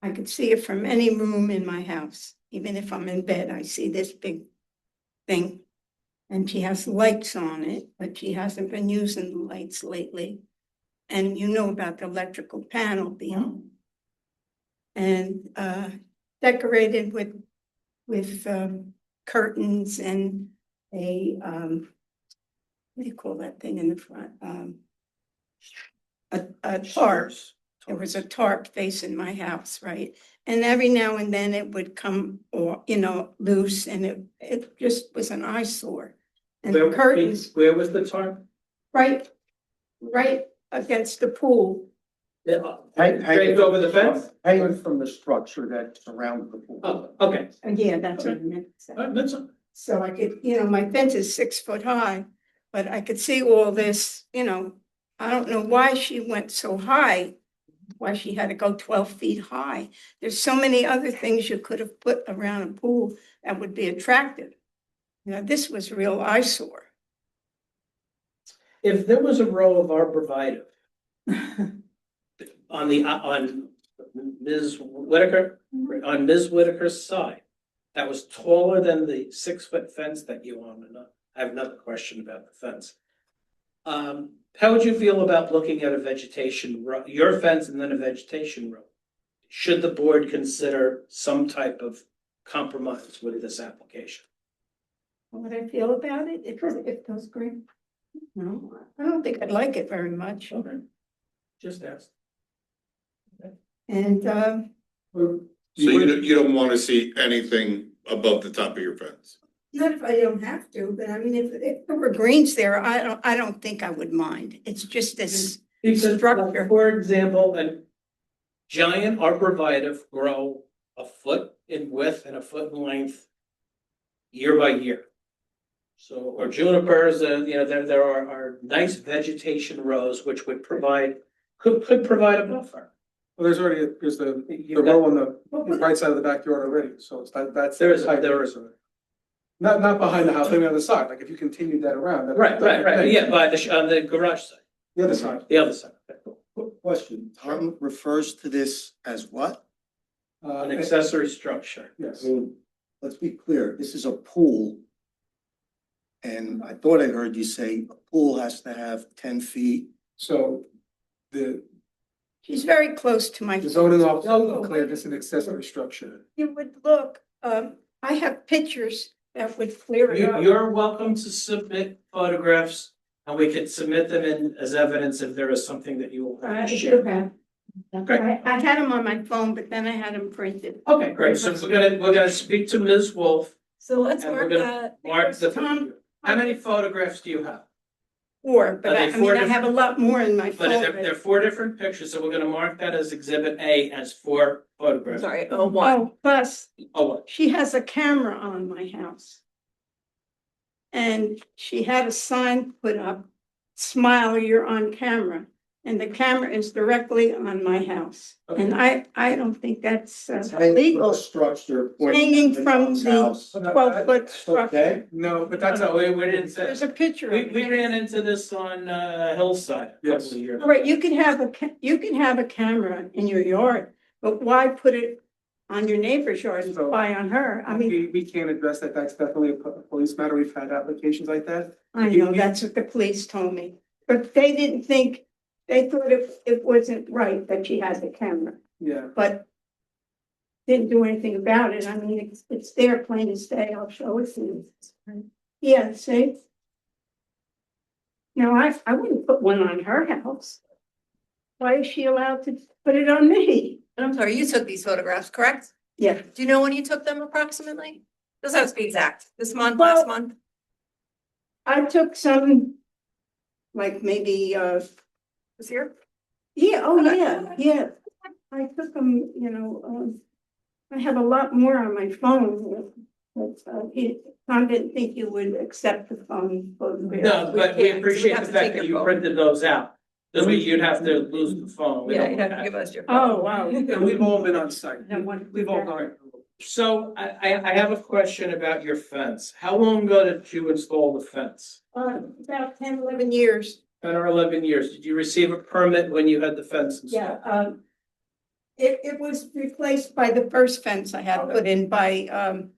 I could see it from any room in my house. Even if I'm in bed, I see this big thing. And she has lights on it, but she hasn't been using the lights lately. And you know about the electrical panel behind. And decorated with curtains and a what do you call that thing in the front? A tarp. There was a tarp facing my house, right? And every now and then it would come or, loose, and it just was an eyesore. And the curtains, Where was the tarp? right against the pool. Draped over the fence? Hanging from the structure that surrounds the pool. Oh, okay. Yeah, that's what I meant to say. That's, So I could, my fence is 6 foot high, but I could see all this, I don't know why she went so high. Why she had to go 12 feet high. There's so many other things you could have put around a pool that would be attractive. This was real eyesore. if there was a row of arborvitae on Ms. Whitaker, on Ms. Whitaker's side, that was taller than the 6 foot fence that you own, and I have another question about the fence. How would you feel about looking at a vegetation row, your fence and then a vegetation row? Should the board consider some type of compromise with this application? What I feel about it, it goes green. No, I don't think I'd like it very much. Okay. Just ask. And, So you don't wanna see anything above the top of your fence? not if I don't have to, but I mean, if there were greens there, I don't think I would mind. It's just this Because, structure. for example, a giant arborvitae grow a foot in width and a foot in length year by year. So, or junipers, there are nice vegetation rows which would could provide a buffer. Well, there's the row on the right side of the backyard already, so it's that's. There is. Not behind the house, maybe on the side, like if you continued that around. Right, yeah, on the garage side, The other side. the other side. Question, Tom refers to this as what? An accessory structure. Yes. I mean, let's be clear, this is a pool. And I thought I heard you say a pool has to have 10 feet. So the She's very close to my. zoning officer declared this an accessory structure. You would look, I have pictures that would clear it up. You're welcome to submit photographs, and we could submit them in as evidence if there is something that you will I share. do have. Great. I had them on my phone, but then I had them printed. Okay, great, so we're gonna speak to Ms. Wolf, So let's and we're mark gonna that. mark the, Tom, how many photographs do you have? 4, but Are they I four mean, I have a lot more in my But phone. they're 4 different pictures, so we're gonna mark that as exhibit A as 4 photographs. Sorry, one. Oh, plus, Oh, what? she has a camera on my house. And she had a sign put up, smile, you're on camera. And the camera is directly on my house. And I don't think that's legal. Structure. Hanging from the House. 12-foot structure. Okay, No, but That's that's, how we didn't say. There's a picture. We of it. ran into this on Hillside a couple of years. All right, you can have a camera in your yard, but why put it on your neighbor's yard and spy on her? I mean, we can't address that. That's definitely a police matter. We've had applications like that. I know, that's what the police told me, but they didn't think, they thought it wasn't right that she had the camera, Yeah. but didn't do anything about it. I mean, it's there plain as day. I'll show it to you. Yeah, see? No, I wouldn't put one on her house. Why is she allowed to put it on me? And I'm sorry, you took these photographs, correct? Yeah. Do you know when you took them approximately? Doesn't have to be exact. This month, Well- last month? I took some, like maybe, This year? yeah, oh, Okay. yeah. I took them, I have a lot more on my phone. But, Tom didn't think you would accept the phone photograph. No, but we can't, 'cause we appreciate have the to fact take that your you phone. printed those out. Then you'd have to lose the phone. We Yeah, don't you'd want have to that. give us your. Oh, wow. And we've all been on site. No one- We've all gone. So I have a question about your fence. How long ago did you install the fence? About 10, 11 years. 10 or 11 years. Did you receive a permit when you had the fence installed? Yeah, it was replaced by the first fence I had put in by,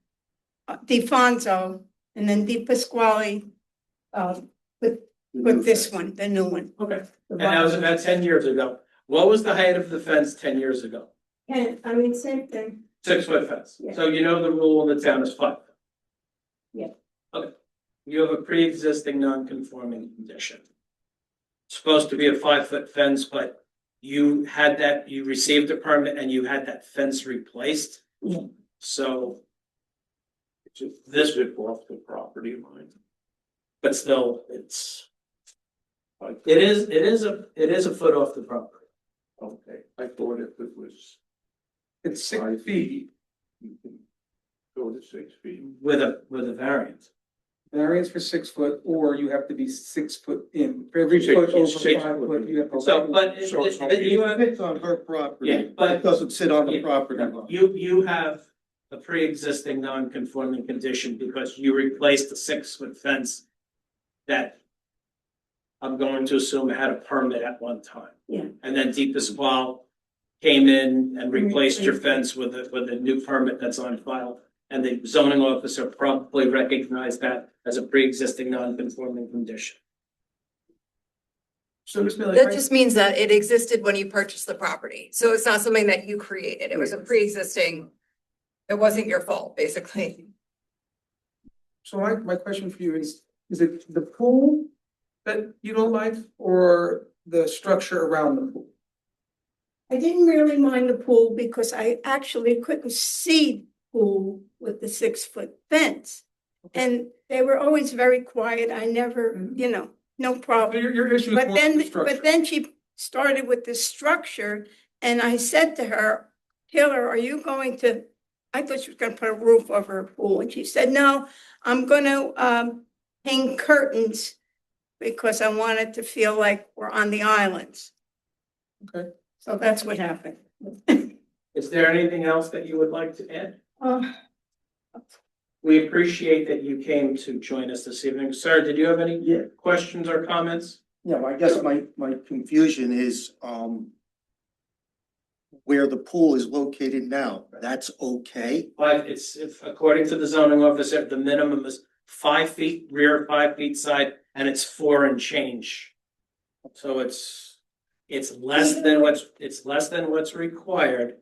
DeFonso and then Di Pasquale, with this one, the new one. Okay. And that was about 10 years ago. What was the height of the fence 10 years ago? And, I mean, same thing. 6 foot fence. Yeah. So you know the rule in the town is 5. Yeah. Okay. You have a pre-existing non-conforming condition. Supposed to be a 5 foot fence, but you received a permit and you had that fence replaced. Yeah. So this would go off the property line. But still, it is a foot off the property. Okay, I thought if it was. It's 6 feet. You can go to 6 feet. with a variance. Variance for 6 foot, or you have to be 6 foot in, for every Six- foot over 6 5 foot, you have to. So, but So it's but you have, It's on her property. Yeah, but- It doesn't sit on the Yeah. property line. you have a pre-existing non-conforming condition because you replaced the 6-foot fence that I'm going to assume had a permit at one time. Yeah. And then Deep Pasquale came in and replaced your fence with a new permit that's on file. And the zoning officer probably recognized that as a pre-existing non-conforming condition. So Ms. Millie, That just means that it existed when you purchased the property. So it's not something that you created. It was a pre-existing. It wasn't your fault, basically. so my question for you is it the pool that you don't like, or the structure around the pool? I didn't really mind the pool because I actually couldn't see the pool with the 6 foot fence. And they were always very quiet. I never, no So problem. your issue is But more with the then, structure. but then she started with this structure and I said to her, Taylor, are you going to, I thought she was gonna put a roof over her pool. And she said, no, I'm gonna hang curtains because I want it to feel like we're on the islands. Okay. So that's what happened. Is there anything else that you would like to add? Uh, We appreciate that you came to join us this evening. Sir, did you have any questions or comments? Yeah, I guess my confusion is, where the pool is located now, that's okay? But if according to the zoning officer, the minimum is 5 feet rear, 5 feet side, and it's 4 and change. So it's less than what's required.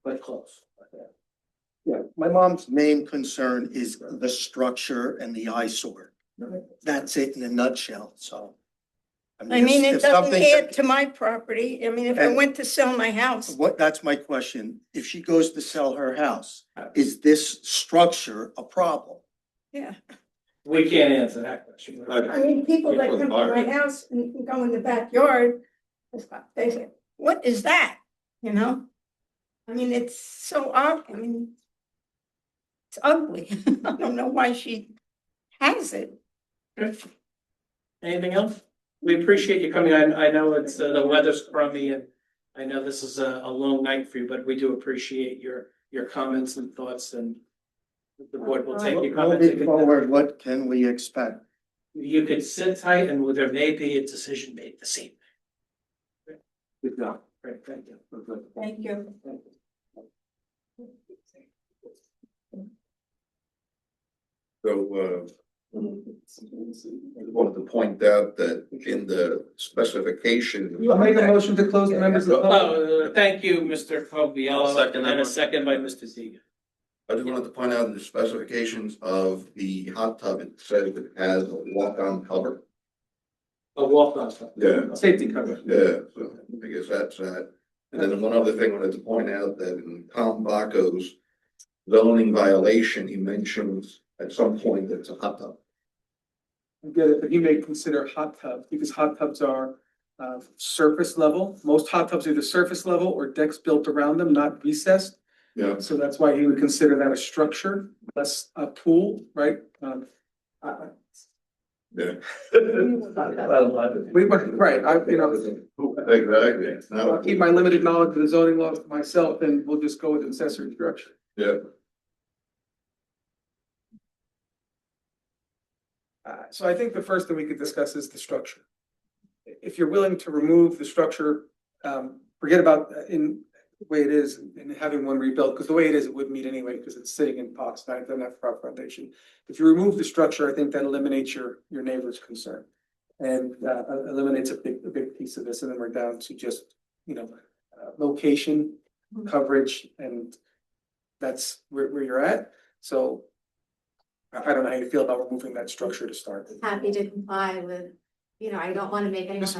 But close. Yeah, my mom's main concern is the structure and the eyesore. That's it in a nutshell, so. I mean, it if doesn't something- add to my property. I mean, if I And- went to sell my house, That's my question. If she goes to sell her house, is this structure a problem? yeah. We can't answer that question. I mean, people that come to my house and go in the backyard, they say, what is that? You know? I mean, it's so I mean, it's ugly. I don't know why she has it. Anything else? We appreciate you coming. I know it's, the weather's crummy and I know this is a long night for you, but we do appreciate your comments and thoughts and the board will take your comments. Moving forward, what can we expect? You could sit tight and there may be a decision made this evening. Good job. Great, thank you. Thank you. So, I wanted to point out that in the specification. I'll make a motion to close the members of the public. Oh, thank you, Mr. Coviello, I'll second that and a one. second by Mr. Ziga. I just wanted to point out in the specifications of the hot tub, it says it has a walk-on cover. A walk-on. Yeah. Safety cover. Yeah, so I guess that's that. And then one other thing I wanted to point out that in Tom Bacco's zoning violation, he mentions at some point that it's a hot tub. I get it, but you may consider hot tubs, because hot tubs are surface level. Most hot tubs are either surface level or decks built around them, not recessed. Yeah. So that's why he would consider that a structure, less a pool, right? Yeah. We, right, Exactly. I'll keep my limited knowledge of the zoning laws to myself, and we'll just go with accessory structure. Yeah. So I think the first thing we could discuss is the structure. If you're willing to remove the structure, forget about in the way it is and having one rebuilt, because the way it is, it wouldn't meet anyway, because it's sitting in box, it doesn't have proper foundation. If you remove the structure, I think that eliminates your neighbor's concern. And eliminates a big piece of this, and then we're down to just, location, coverage, and that's where you're at. So I don't know how you feel about removing that structure to start. Happy to comply with, I don't want to make anyone. Ms.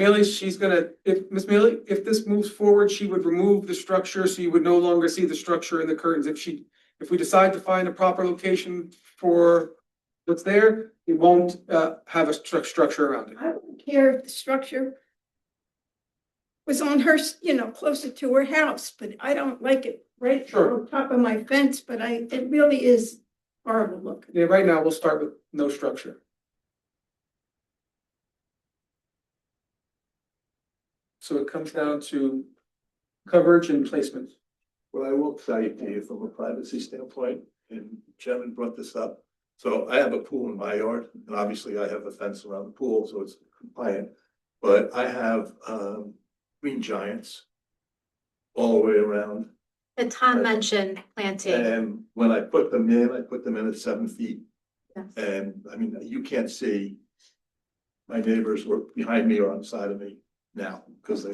Mealy, if this moves forward, she would remove the structure, so you would no longer see the structure in the curtains. If we decide to find a proper location for what's there, it won't, have a structure around it. I don't care if the structure was on her, closer to her house, but I don't like it right Sure. on top of my fence, but it really is horrible looking. Yeah, right now we'll start with no structure. So it comes down to coverage and placement. What I will tell you from a privacy standpoint, and Kevin brought this up. So I have a pool in my yard, and obviously I have a fence around the pool, so it's compliant. But I have green giants all the way around. But Tom mentioned planting. And when I put them in at 7 feet. Yes. And I mean, you can't see my neighbors were behind me or on the side of me now, because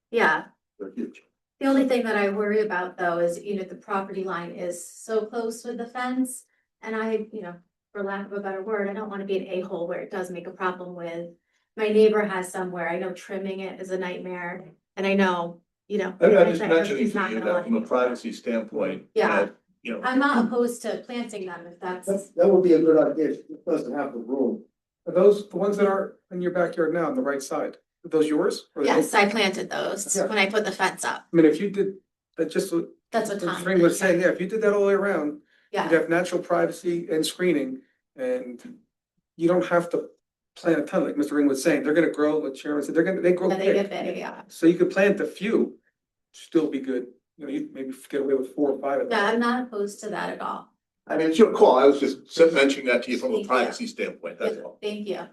Yeah, they're huge. the only thing that I worry about though is, the property line is so close with the fence. And I, for lack of a better word, I don't want to be an a-hole where it does make a problem with. My neighbor has somewhere, I know trimming it is a nightmare, and I know, I mean, I'm just I- mentioning he's to not you gonna that let from a me. privacy standpoint. Yeah. that, You know, I'm not opposed to planting them if that's, That would be a good idea. It doesn't have the room. Are those the ones that are in your backyard now on the right side? Are those yours? Or are they- yes, I planted those Yeah. when I put the fence up. I mean, if you did, that just what That's what Tom. Spring was saying, yeah, if you did that all the way around, Yeah, you'd have natural privacy and screening, and you don't have to plant a ton, like Mr. Ring was saying, they're gonna grow, what Sharon said, they grow yeah, they get quick. big, yeah. So you could plant a few, still be good, you maybe get away with 4 or 5 of them. Yeah, I'm not opposed to that at all. I mean, it's your call. I was just mentioning that to you from a Thank you. privacy standpoint, that's Yeah, all. thank you.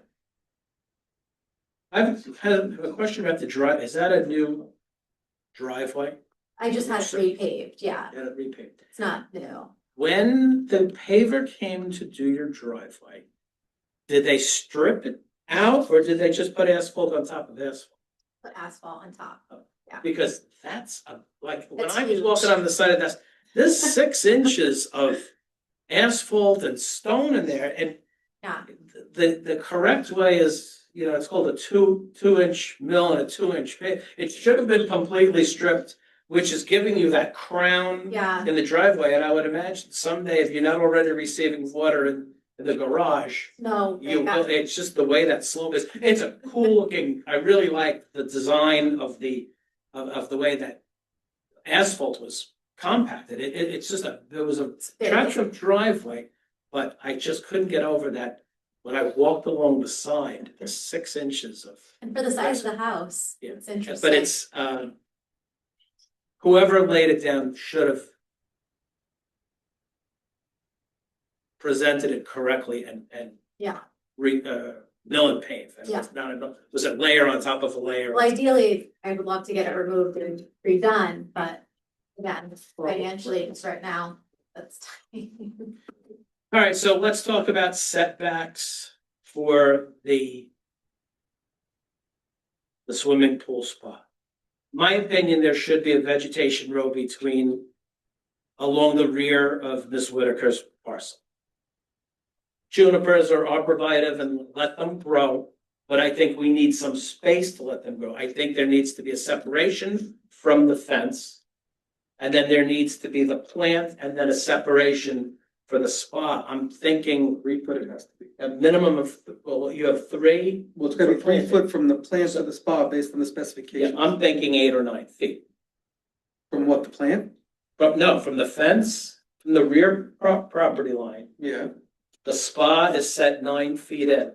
I've had a question about the drive, is that a new driveway? I just had it repaved, yeah, And it repaved. it's not new. When the paver came to do your driveway, did they strip it out or did they just put asphalt on top of asphalt? Put asphalt on top. Because that's like, when It's I was huge. walking on the side of that, there's 6 inches of asphalt and stone in there, and Yeah, the correct way is, it's called a 2-inch mill and a 2-inch pave. It should have been completely stripped, which is giving you that crown yeah, in the driveway, and I would imagine someday, if you're not already receiving water in the garage, no, they you will, got, it's just the way that slope is. It's a cool looking, I really like the design of the way that asphalt was compacted. It's just it was a very attractive driveway, but I just couldn't get over that. When I walked along the side, there's 6 inches of, and for the size of the house, yeah, it's interesting. but it's, whoever laid it down should have presented it correctly and Yeah, mill and pave. And Yeah. it's not a, was it layer on top of a layer? well, ideally, I would love to get it removed and redone, but again, financially, it's right now, that's. All right, so let's talk about setbacks for the swimming pool spot. My opinion, there should be a vegetation row along the rear of Ms. Whitaker's parcel. Junipers are arborvitae and let them grow, but I think we need some space to let them grow. I think there needs to be a separation from the fence. And then there needs to be the plant and then a separation for the spot. I'm thinking It has to be. a minimum of, well, you have 3. Well, it's gonna be for 3 planting. foot from the plant to the spa based on the Yeah, specification. I'm thinking 8 or 9 feet. From what, the plant? But no, from the fence, from the rear property line, Yeah. the spa is set 9 feet in,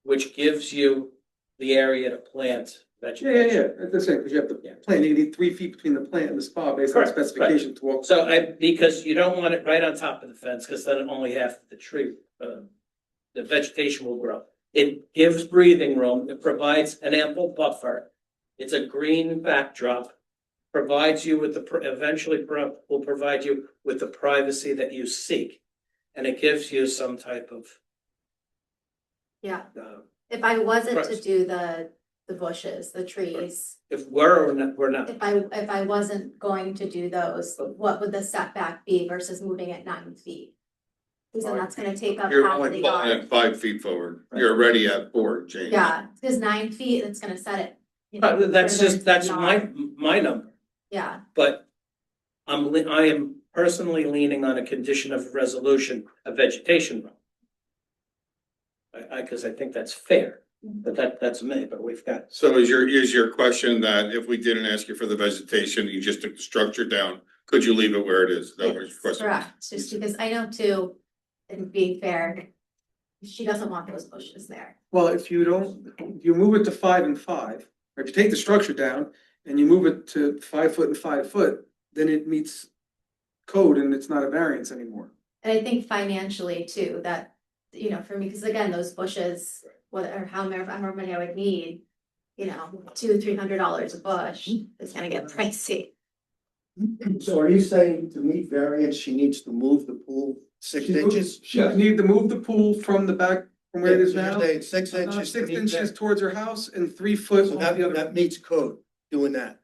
which gives you the area to plant Yeah, vegetation. that's it, because you have the Yeah. plant, you need 3 feet between the plant and the spa based on Correct, specification to walk. So because you don't want it right on top of the fence, because then only half the tree, the vegetation will grow. It gives breathing room, it provides an ample buffer. It's a green backdrop, provides you with will provide you with the privacy that you seek. And it gives you some type of, Yeah, uh, if I wasn't to Right. do the bushes, the trees, if we're not. if I wasn't going to do those, what would the setback be versus moving it 9 feet? Because then that's gonna take up You're half of the only pulling yard. it 5 feet forward. You're already at 4, James. Yeah, because 9 feet, it's gonna set it. That's further just, that's into the yard. my number, Yeah, but I am personally leaning on a condition of resolution, a vegetation row. Because I think that's fair. But that's me, but we've got. So is your question that if we didn't ask you for the vegetation, you just took the structure down, could you leave it where it is? Is that what your Yes, question? correct, just because I know too, and being fair, she doesn't want those bushes there. Well, if you move it to 5 and 5, or if you take the structure down and you move it to 5 foot and 5 foot, then it meets code and it's not a variance anymore. And I think financially too, that, you know, for me, because again, those bushes, or however many I would need, you know, $200-300 a bush is gonna get pricey. So are you saying to meet variance, she needs to move the pool 6 inches? She would need to move the pool from the back, from where it is So you're now. saying 6 inches. to 6 meet inches that? towards her house and 3 foot So off the other. that meets code, doing that,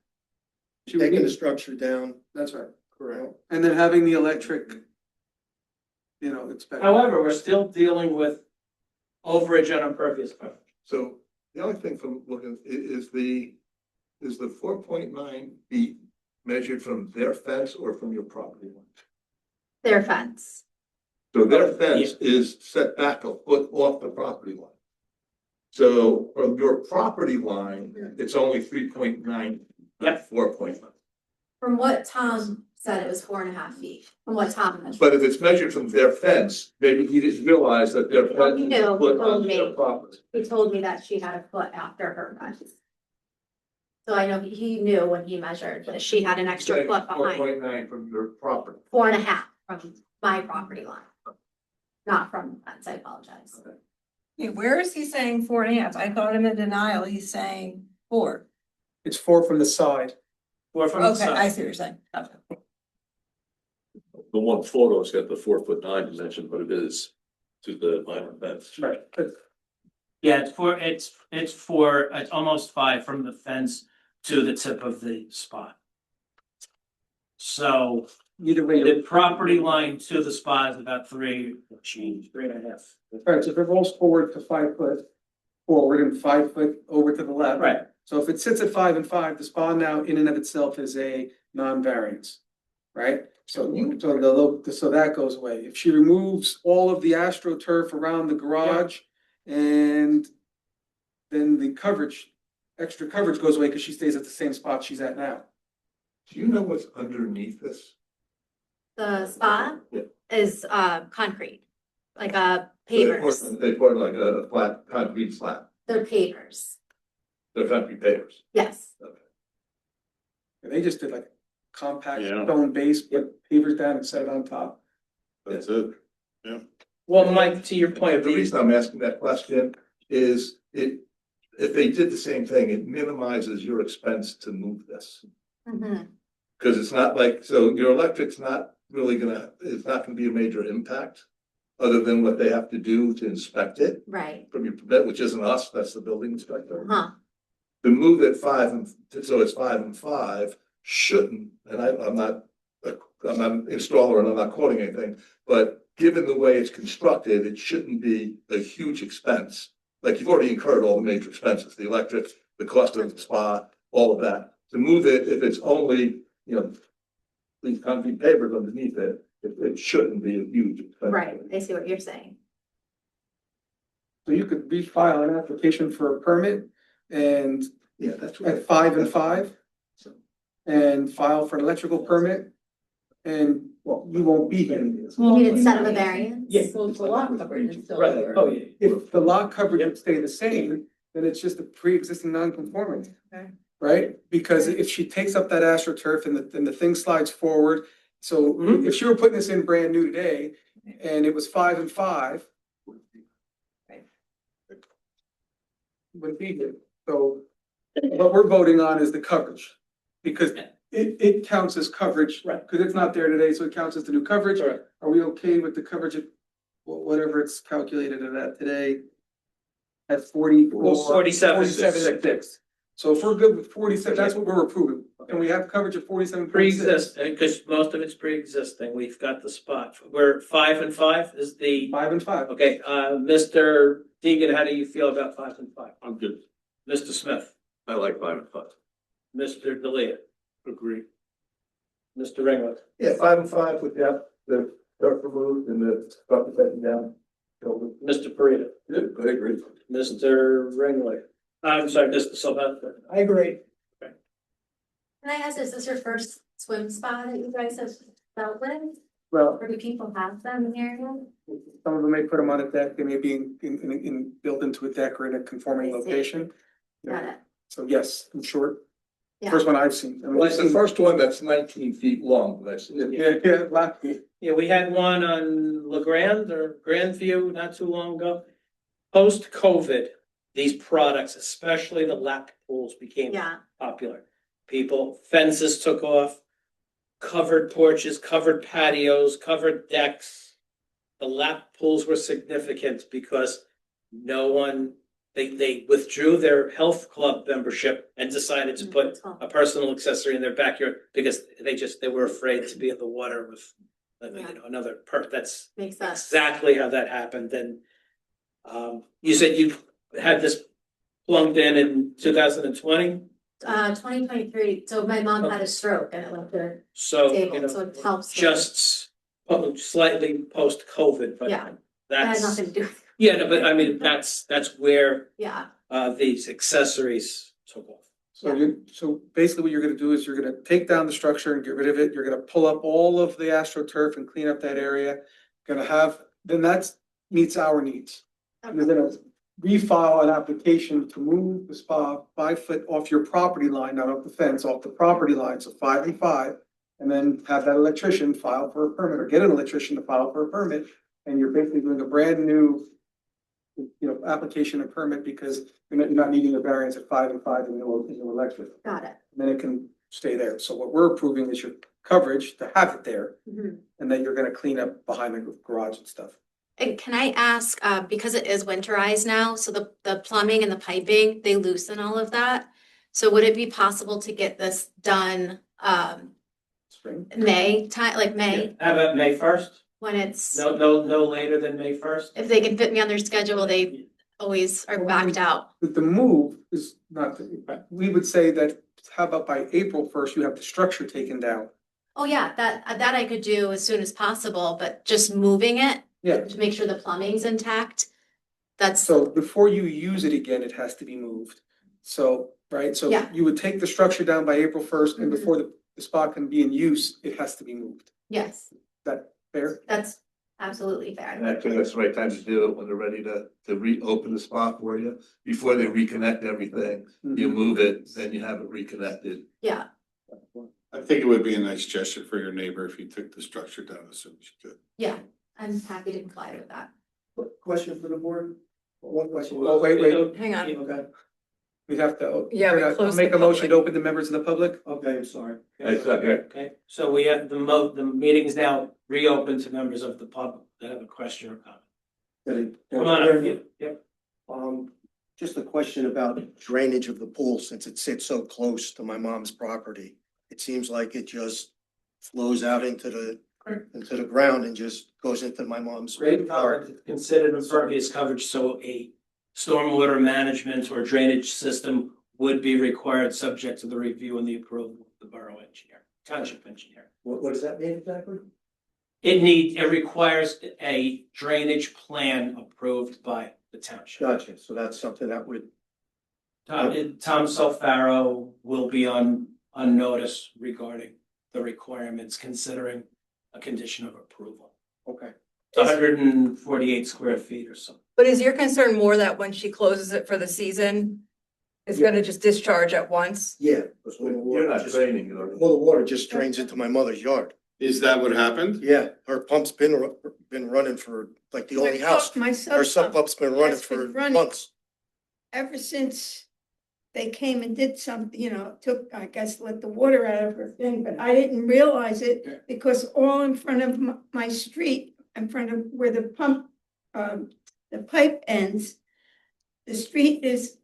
She would taking the need, structure down. that's right. Correct. And then having the electric, inspected. However, we're still dealing with overage on impervious coverage. So the only thing from looking is the 4.9 feet measured from their fence or from your property line? Their fence. So their fence is set back a foot off the property line. So from your property line, it's only 3.9. Yep. 4.9. From what Tom said, it was 4.5 feet, from what Tom mentioned. But if it's measured from their fence, maybe he didn't realize that their fence He is knew, a foot he told on their me. property. He told me that she had a foot after her fence. So I know he knew when he measured that she had an extra foot behind, 4.9 from your property. 4.5 from my property line. Not from the fence, I apologize. Okay, where is he saying 4.5? I thought him in denial, he's saying 4. It's 4 from the side. Or from the Okay, I side. see what you're saying. Okay. The one photo's got the 4'9" dimension, but it is to the minor fence. Right. But Yeah, it's almost 5 from the fence to the tip of the spot. So either way, the property line to the spot is about 3.5. right, so if it rolls forward to 5 foot forward and 5 foot over to the left. Right. So if it sits at 5 and 5, the spa now in and of itself is a non-variance, right? So that goes away. If she removes all of the astroturf around the garage and then the extra coverage goes away because she stays at the same spot she's at now. Do you know what's underneath this? The spa Yeah. is concrete, like They pavers, poured like a flat concrete slab. they're pavers, They're concrete pavers. yes. And they just did like compact Yeah. stone base, put pavers down and set it on top. That's it. Well, Mike, to your point, The reason I'm asking that question is if they did the same thing, it minimizes your expense to move this. Mhm. Cause it's not like, so your electric's not really it's not gonna be a major impact. Other than what they have to do to inspect it Right, from your permit, which isn't us, that's the building inspector. huh, To move it 5 and, so it's 5 and 5 shouldn't, and I'm not an installer and I'm not quoting anything, but given the way it's constructed, it shouldn't be a huge expense. Like you've already incurred all the major expenses, the electric, the cost of the spa, all of that. To move it, if it's only, these concrete pavers underneath it, it shouldn't be a huge expense. right, I see what you're saying. So you could refile an application for a permit and Yeah, that's at 5 and 5 and file for an electrical permit. And you won't be here. You mean instead of a variance? Yeah. So it's a lot coverage is still Right, there. oh, yeah. If the lot coverage would stay the same, then it's just a pre-existing non-conformity. Okay. Right? Because if she takes up that astroturf and the thing slides forward, so Mhm. if she were putting this in brand new today and it was 5 and 5. Would be here. So what we're voting on is the coverage. Because it counts as coverage. Right. Because it's not there today, so it counts as the new coverage. Correct. Are we okay with the coverage at whatever it's calculated at today? At 47.6. So if we're good with 47, that's what we're approving. And we have coverage of 47.6. Pre-existing, because most of it's pre-existing, we've got the spot, we're 5 and 5 is the, 5 and 5. okay, Mr. Deegan, how do you feel about 5 and 5? I'm good. Mr. Smith, I like 5 and 5. Mr. Delia, Agree. Mr. Ringwood. Yeah, 5 and 5 with the dirt removed and the stuff taken down. Mr. Parita. Good, I agree. Mr. Ringley. I'm sorry, Mr. Sylvester. I agree. Can I ask, is this your first swim spa that you guys have dealt with? Well, Or do people have them in the area? some of them may put them on a deck, they may be built into a deck or in a conforming I see. location. Got it. So yes, in short, Yeah. first one I've seen. I mean, Well, it's the first one that's 19 feet long, that's it. Yeah, lucky. Yeah, we had one on LeGrand or Grandview not too long ago. Post-COVID, these products, especially the lap pools, became Yeah, popular. Fences took off, covered porches, covered patios, covered decks. The lap pools were significant because they withdrew their health club membership and decided to put a personal accessory in their backyard because they were afraid to be in the water with, another that's makes sense. exactly how that happened. And you said you had this plumbed in 2020, 2023, so my mom had a stroke and it left her so, stable, so it helps. with- just slightly post-COVID, but Yeah, that had that's, nothing to do with, yeah, no, but I mean, that's where yeah, these accessories took off. So basically what you're gonna do is you're gonna take down the structure and get rid of it. You're gonna pull up all of the AstroTurf and clean up that area. Then that meets our needs. You're gonna refile an application to move the spa 5 foot off your property line, not off the fence, off the property line, so 5 and 5. And then have that electrician file for a permit or get an electrician to file for a permit. And you're basically doing a brand new, application and permit because you're not needing a variance at 5 and 5 in your electric. got it. Then it can stay there. So what we're approving is your coverage to have it there. Mhm. And then you're gonna clean up behind the garage and stuff. And can I ask, because it is winterized now, so the plumbing and the piping, they loosen all of that. So would it be possible to get this done, Spring. May time, like May, How about May 1st? when it's, No later than May 1st? if they can fit me on their schedule, they always are backed out. The move is not, we would say that, how about by April 1st, you have the structure taken down? Oh, yeah, that I could do as soon as possible, but just moving it Yeah. to make sure the plumbing's intact. That's, So before you use it again, it has to be moved. So, right, so Yeah. you would take the structure down by April 1st and Mhm. before the spot can be in use, it has to be moved. yes, Is that fair? that's absolutely And fair. I think that's the right time to do it when they're ready to reopen the spot for you. Before they reconnect everything, you move it, then you have it reconnected. Yeah, I think it would be a nice gesture for your neighbor if you took the structure down as soon as you could. yeah, I'm happy to comply with that. Question for the board? One question. Oh, wait. Hang on. Okay, We'd have to. Yeah, we I'll closed Make the a motion public. to open the members of the public. okay, I'm sorry. Okay, so we have the meeting is now reopened to members of the public that have a question or comment. Come on up. Yep. Just a question about drainage of the pool, since it sits so close to my mom's property. It seems like it just flows out into the ground and just goes into my mom's. Great comment, considered impervious coverage, so a stormwater management or drainage system would be required, subject to the review and the approval of the borough engineer, township engineer. What does that mean exactly? It requires a drainage plan approved by the township. Gotcha, so that's something that would, Tom Solfaro will be on notice regarding the requirements, considering a condition of approval. okay. It's 148 square feet or so. But is your concern more that when she closes it for the season, it's gonna just discharge at once? Yeah. because all the water You're not just- draining it. or- All the water just drains into my mother's yard. Is that what happened? Yeah, her pump's been running for, like, the only house. My Her sub pump's been running has for been running. months. Ever since they came and did something, I guess, let the water out of her thing, but I didn't realize it because all in front of my street, in front of where the pump, the pipe ends, the street is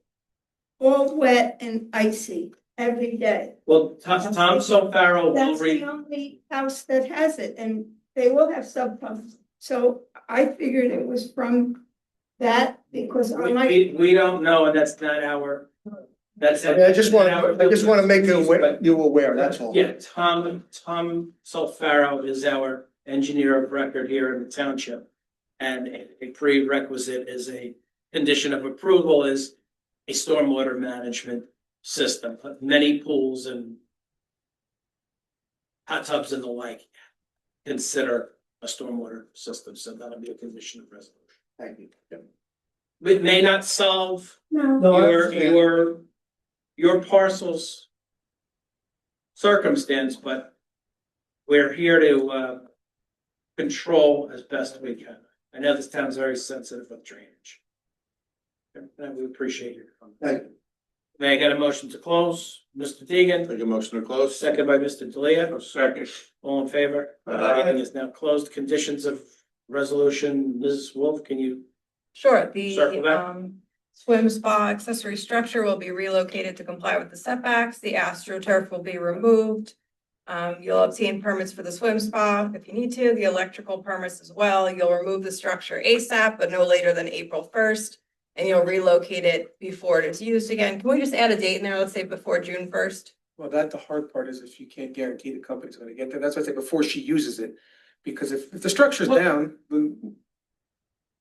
all wet and icy every day. Well, Tom Solfaro will That's the only house that has it, and they will have sub pumps. So I figured it was from that because on my. we don't know, and that's not our, that's. I mean, I just want to make you aware, that's all. Yeah, Tom Solfaro is our engineer of record here in the township. And a prerequisite is a condition of approval is a stormwater management system. Many pools and hot tubs and the like consider a stormwater system, so that'll be a condition of resolution. Thank you. It may not solve No, I understand. your parcel's circumstance, but we're here to control as best we can. I know this town's very sensitive with drainage. And we appreciate your comment. Thank you. May I get a motion to close? Mr. Deegan, Make a motion to close. second by Mr. Delia. Second. All in favor? Aye. Meeting is now closed. Conditions of resolution, Ms. Wolf, can you? Sure, Circle the back. swim spa accessory structure will be relocated to comply with the setbacks. The AstroTurf will be removed. You'll obtain permits for the swim spa if you need to, the electrical permits as well. You'll remove the structure ASAP, but no later than April 1st. And you'll relocate it before it is used again. Can we just add a date in there? Let's say before June 1st? Well, the hard part is if you can't guarantee the company's gonna get there, that's why I say before she uses it. Because if the structure's down, then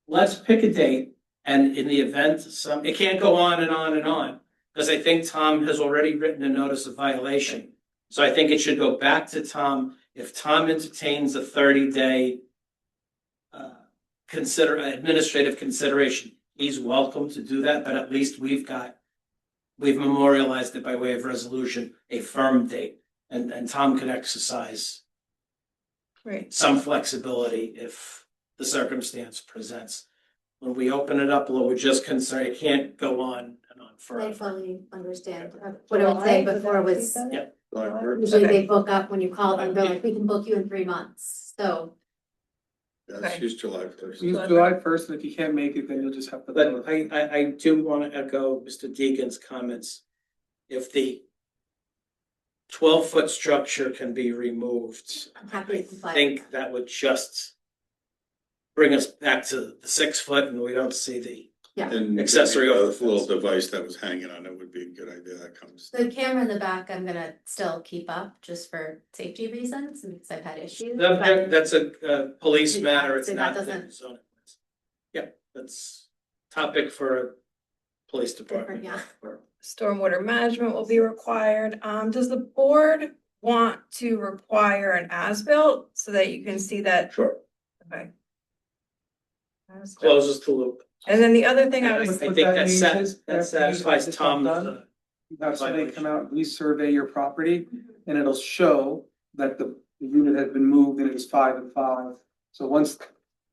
Let's pick a date, and in the event it can't go on and on and on. Because I think Tom has already written a notice of violation. So I think it should go back to Tom. If Tom entertains a 30-day administrative consideration, he's welcome to do that, but at least we've memorialized it by way of resolution, a firm date. And Tom can exercise Right. some flexibility if the circumstance presents. When we open it up, we're just concerned, it can't go on and on I forever. fully understand. What I would say before was, Yeah. usually they book up when you call them, they're like, we can book you in 3 months, so. Let's use July first. use July 1st, and if you can't make it, then you'll just have to. But I do want to echo Mr. Deegan's comments. If the 12-foot structure can be removed, I'm happy I to comply. think that would just bring us back to the 6 foot and we don't see the And accessory a over the little fence. device that was hanging on it would be a good idea. That comes. The camera in the back, I'm gonna still keep up just for safety reasons, and because I've had issues. but- That's a police matter, it's So that not the doesn't- zoning. Yeah, that's topic for a police department. yeah. Stormwater management will be required. Does the board want to require an as-built so that you can see that? Sure. Okay. As-built. Closes the loop. And then the other thing I I was, think What that that means sat- is that after you satisfies get this all Tom's. done, You have somebody come out and resurvey your property, and it'll show that the unit has been moved and it is 5 and 5. So once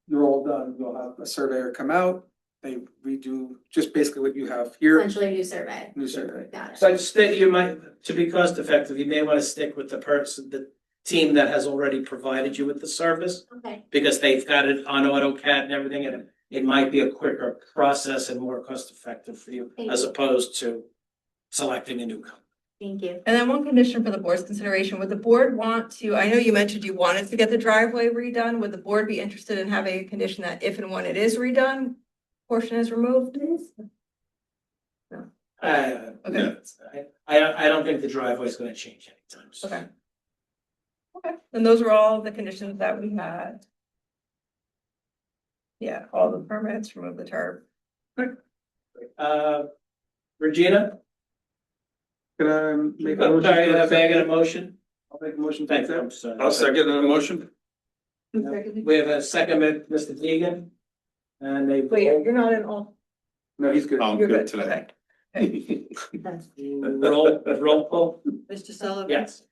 you're all done, you'll have a surveyor come out, they redo just basically what you have here, Essentially a new survey. new survey. Got it. So I'd stay, you might, to be cost effective, you may want to stick with the team that has already provided you with the service. Okay, Because they've got it on AutoCAD and everything, and it might be a quicker process and more cost effective for you, Thank as you. opposed to selecting a new company. thank you. and then one condition for the board's consideration, would the board want to, I know you mentioned you wanted to get the driveway redone, would the board be interested in having a condition that if and when it is redone, portion is removed? Okay. I don't think the driveway is gonna change anytime soon. Okay. Okay, and those are all the conditions that we had. Yeah, all the permits, remove the tarp. Regina? Can I make a I'm motion? sorry, to may I accept? get a motion? I'll make a motion to Thank you, accept. I'm sorry. I'll second the motion. We have a second, Mr. Deegan. And they. Wait, you're not in all. No, he's good. I'm You're good good, today. okay. Roll call? Mr. Sullivan. Yes.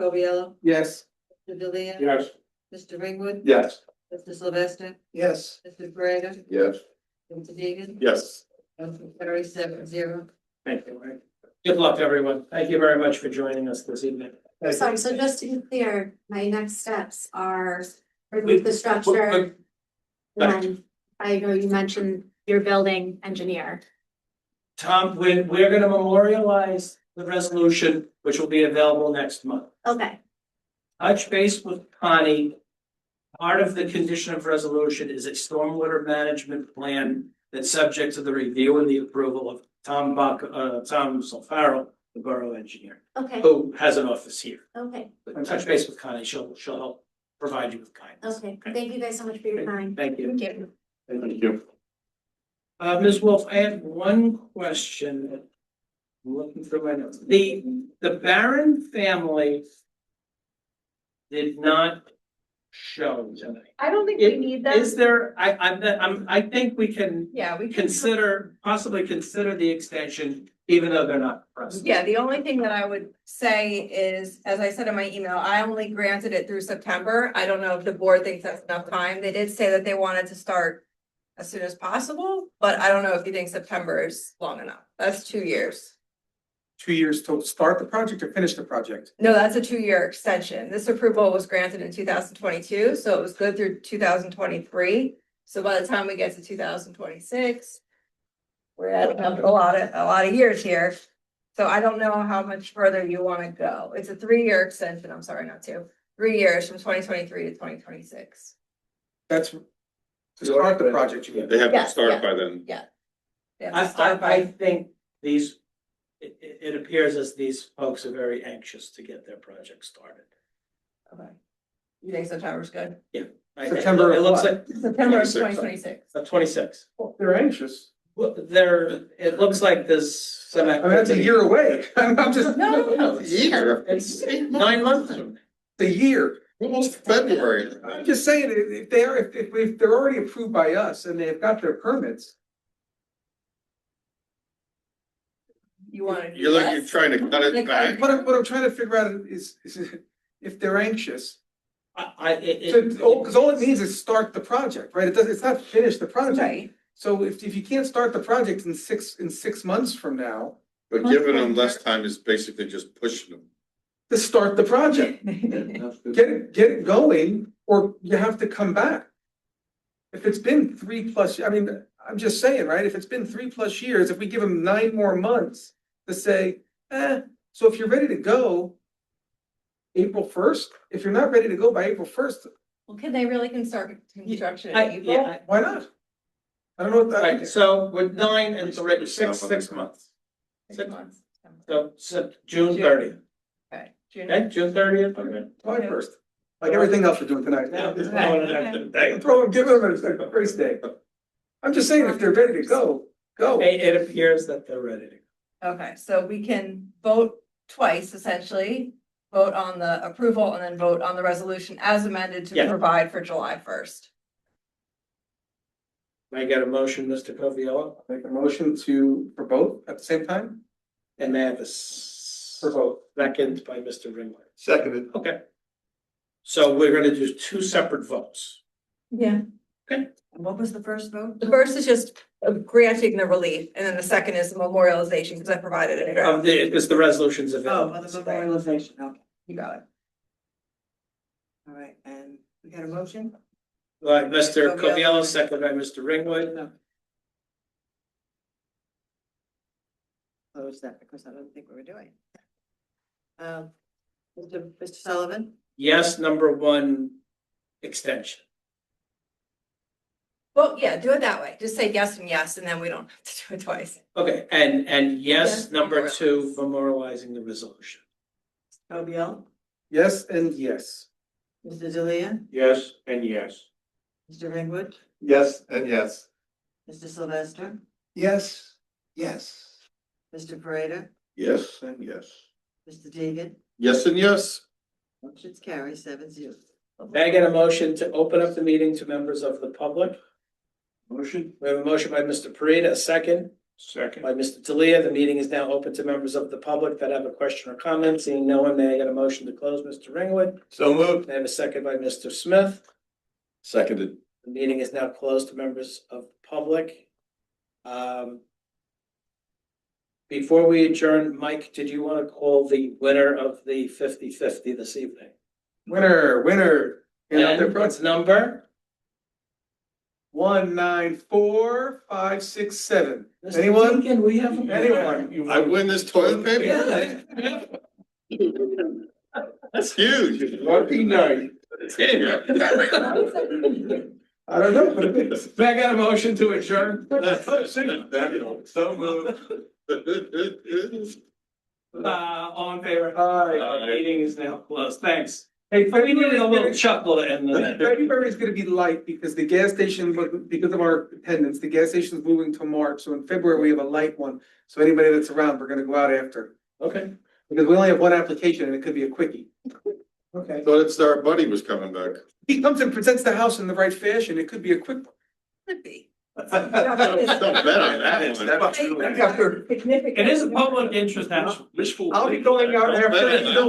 Coviello, Yes. Mr. Delia. Yes. Mr. Ringwood. Yes. Mr. Sylvester, Yes. Mr. Pareda, Yes. Mr. Deegan. Yes. Motion carries 7-0. Thank you, Mike. Good luck, everyone. Thank you very much for joining us this evening. Sorry, so just to be clear, my next steps are remove the structure. And I know you mentioned your building engineer. Tom, we're gonna memorialize the resolution, which will be available next month. Okay, Touch base with Connie. Part of the condition of resolution is a stormwater management plan that's subject to the review and the approval of Tom Solfaro, the borough engineer, okay, who has an office here. okay. But touch base with Connie, she'll help provide you with guidance. Okay, thank you guys so much for your time. Thank you. Thank you. Thank you. Ms. Wolf, I have one question. I'm looking through my notes. The Barron family did not show tonight. I don't think we need that. Is there, I think we can Yeah, we can. possibly consider the extension, even though they're not present. Yeah, the only thing that I would say is, as I said in my email, I only granted it through September. I don't know if the board thinks that's enough time. They did say that they wanted to start as soon as possible, but I don't know if you think September is long enough. That's 2 years. 2 years to start the project or finish the project? No, that's a 2-year extension. This approval was granted in 2022, so it was good through 2023. So by the time we get to 2026, we're adding up a lot of years here. So I don't know how much further you want to go. It's a 3-year extension. I'm sorry, not 2. 3 years from 2023 to 2026. That's to start the project, you mean? They have to Yeah, start yeah. by then. They have to start I by- think it appears as these folks are very anxious to get their project started. Okay. You think September's good? September It looks what? like September of 26. 2026. 26. Well, they're anxious. Well, it looks like there's some. I mean, that's a year away. I'm just. No, Year. it's 9 months. The year. Almost February. I'm just saying, if they're already approved by us and they've got their permits, You want to? You're trying to cut it back. what I'm trying to figure out is if they're anxious. It, Because all it means is start the project, right? It's not finish the project. Right. So if you can't start the project in 6 months from now, But giving them less time is basically just pushing them. to start the project. Get it going, or you have to come back. If it's been 3+, I mean, I'm just saying, right? If it's been 3+ years, if we give them 9 more months to say, so if you're ready to go April 1st, if you're not ready to go by April 1st, Well, can they really can start construction in I- April? yeah, why not? I don't know what Right, that, so with 9 and 3, 6 months. 6 months. So June 30th. Okay. June. Okay, June 30th. Okay. July 1st, like everything else we're doing tonight. Now, just calling it after the day. Give them a grace day. I'm just saying, if they're ready to go, go. It appears that they're ready to go. Okay, so we can vote twice essentially, vote on the approval and then vote on the resolution as amended to Yeah. provide for July 1st. May I get a motion, Mr. Coviello? Make a motion for both at the same time? And may I have a For both. second by Mr. Ringler? Seconded. Okay. So we're gonna do 2 separate votes. Yeah. And what was the first vote? The first is just granting the relief, and then the second is the memorialization, because I provided it. It's the resolutions Oh, available. on the memorialization, okay, You got it. all right, and we got a motion? Right, Mr. Coviello. Coviello, second by Mr. Ringwood. Close that because I don't think we were doing. Mr. Sullivan? Yes, number 1 extension. Well, yeah, do it that way. Just say yes, and then we don't have to do it twice. Okay, and yes, Yes, number 2, memorializing the resolution. Covial? Yes and yes. Mr. Delia? Yes and yes. Mr. Ringwood? Yes and yes. Mr. Sylvester? Yes, yes. Mr. Pareda? Yes and yes. Mr. Deegan? Yes and yes. Motion's carry 7-0. May I get a motion to open up the meeting to members of the public? Motion? We have a motion by Mr. Pareda, a second Second. by Mr. Talia. The meeting is now open to members of the public that have a question or comment. Seeing no one, may I get a motion to close, Mr. Ringwood? So moved. May I have a second by Mr. Smith? Seconded. The meeting is now closed to members of the public. Before we adjourn, Mike, did you want to call the winner of the 50-50 this evening? Winner. And what's number? 194567. Mr. Anyone? Deacon, we have. Anyone? I win this toilet paper? Yeah. That's huge. Lucky night. I don't know, but it is. May I get a motion to adjourn? So moved. All in favor? Aye. Meeting is now closed. Thanks. Hey, But we needed a little February's chuckle to end the. gonna, February's gonna be light because the gas station, because of our attendance, the gas station's moving to March, so in February we have a light one. So anybody that's around, we're gonna go out after, Okay. because we only have one application and it could be a quickie. Okay. Thought it's our buddy was coming back. He comes and presents the house in the right fashion, it could be a quick one. Could be. Don't bet on that one. It is a public interest house. Wishful I'll be thinking. going out after, either way.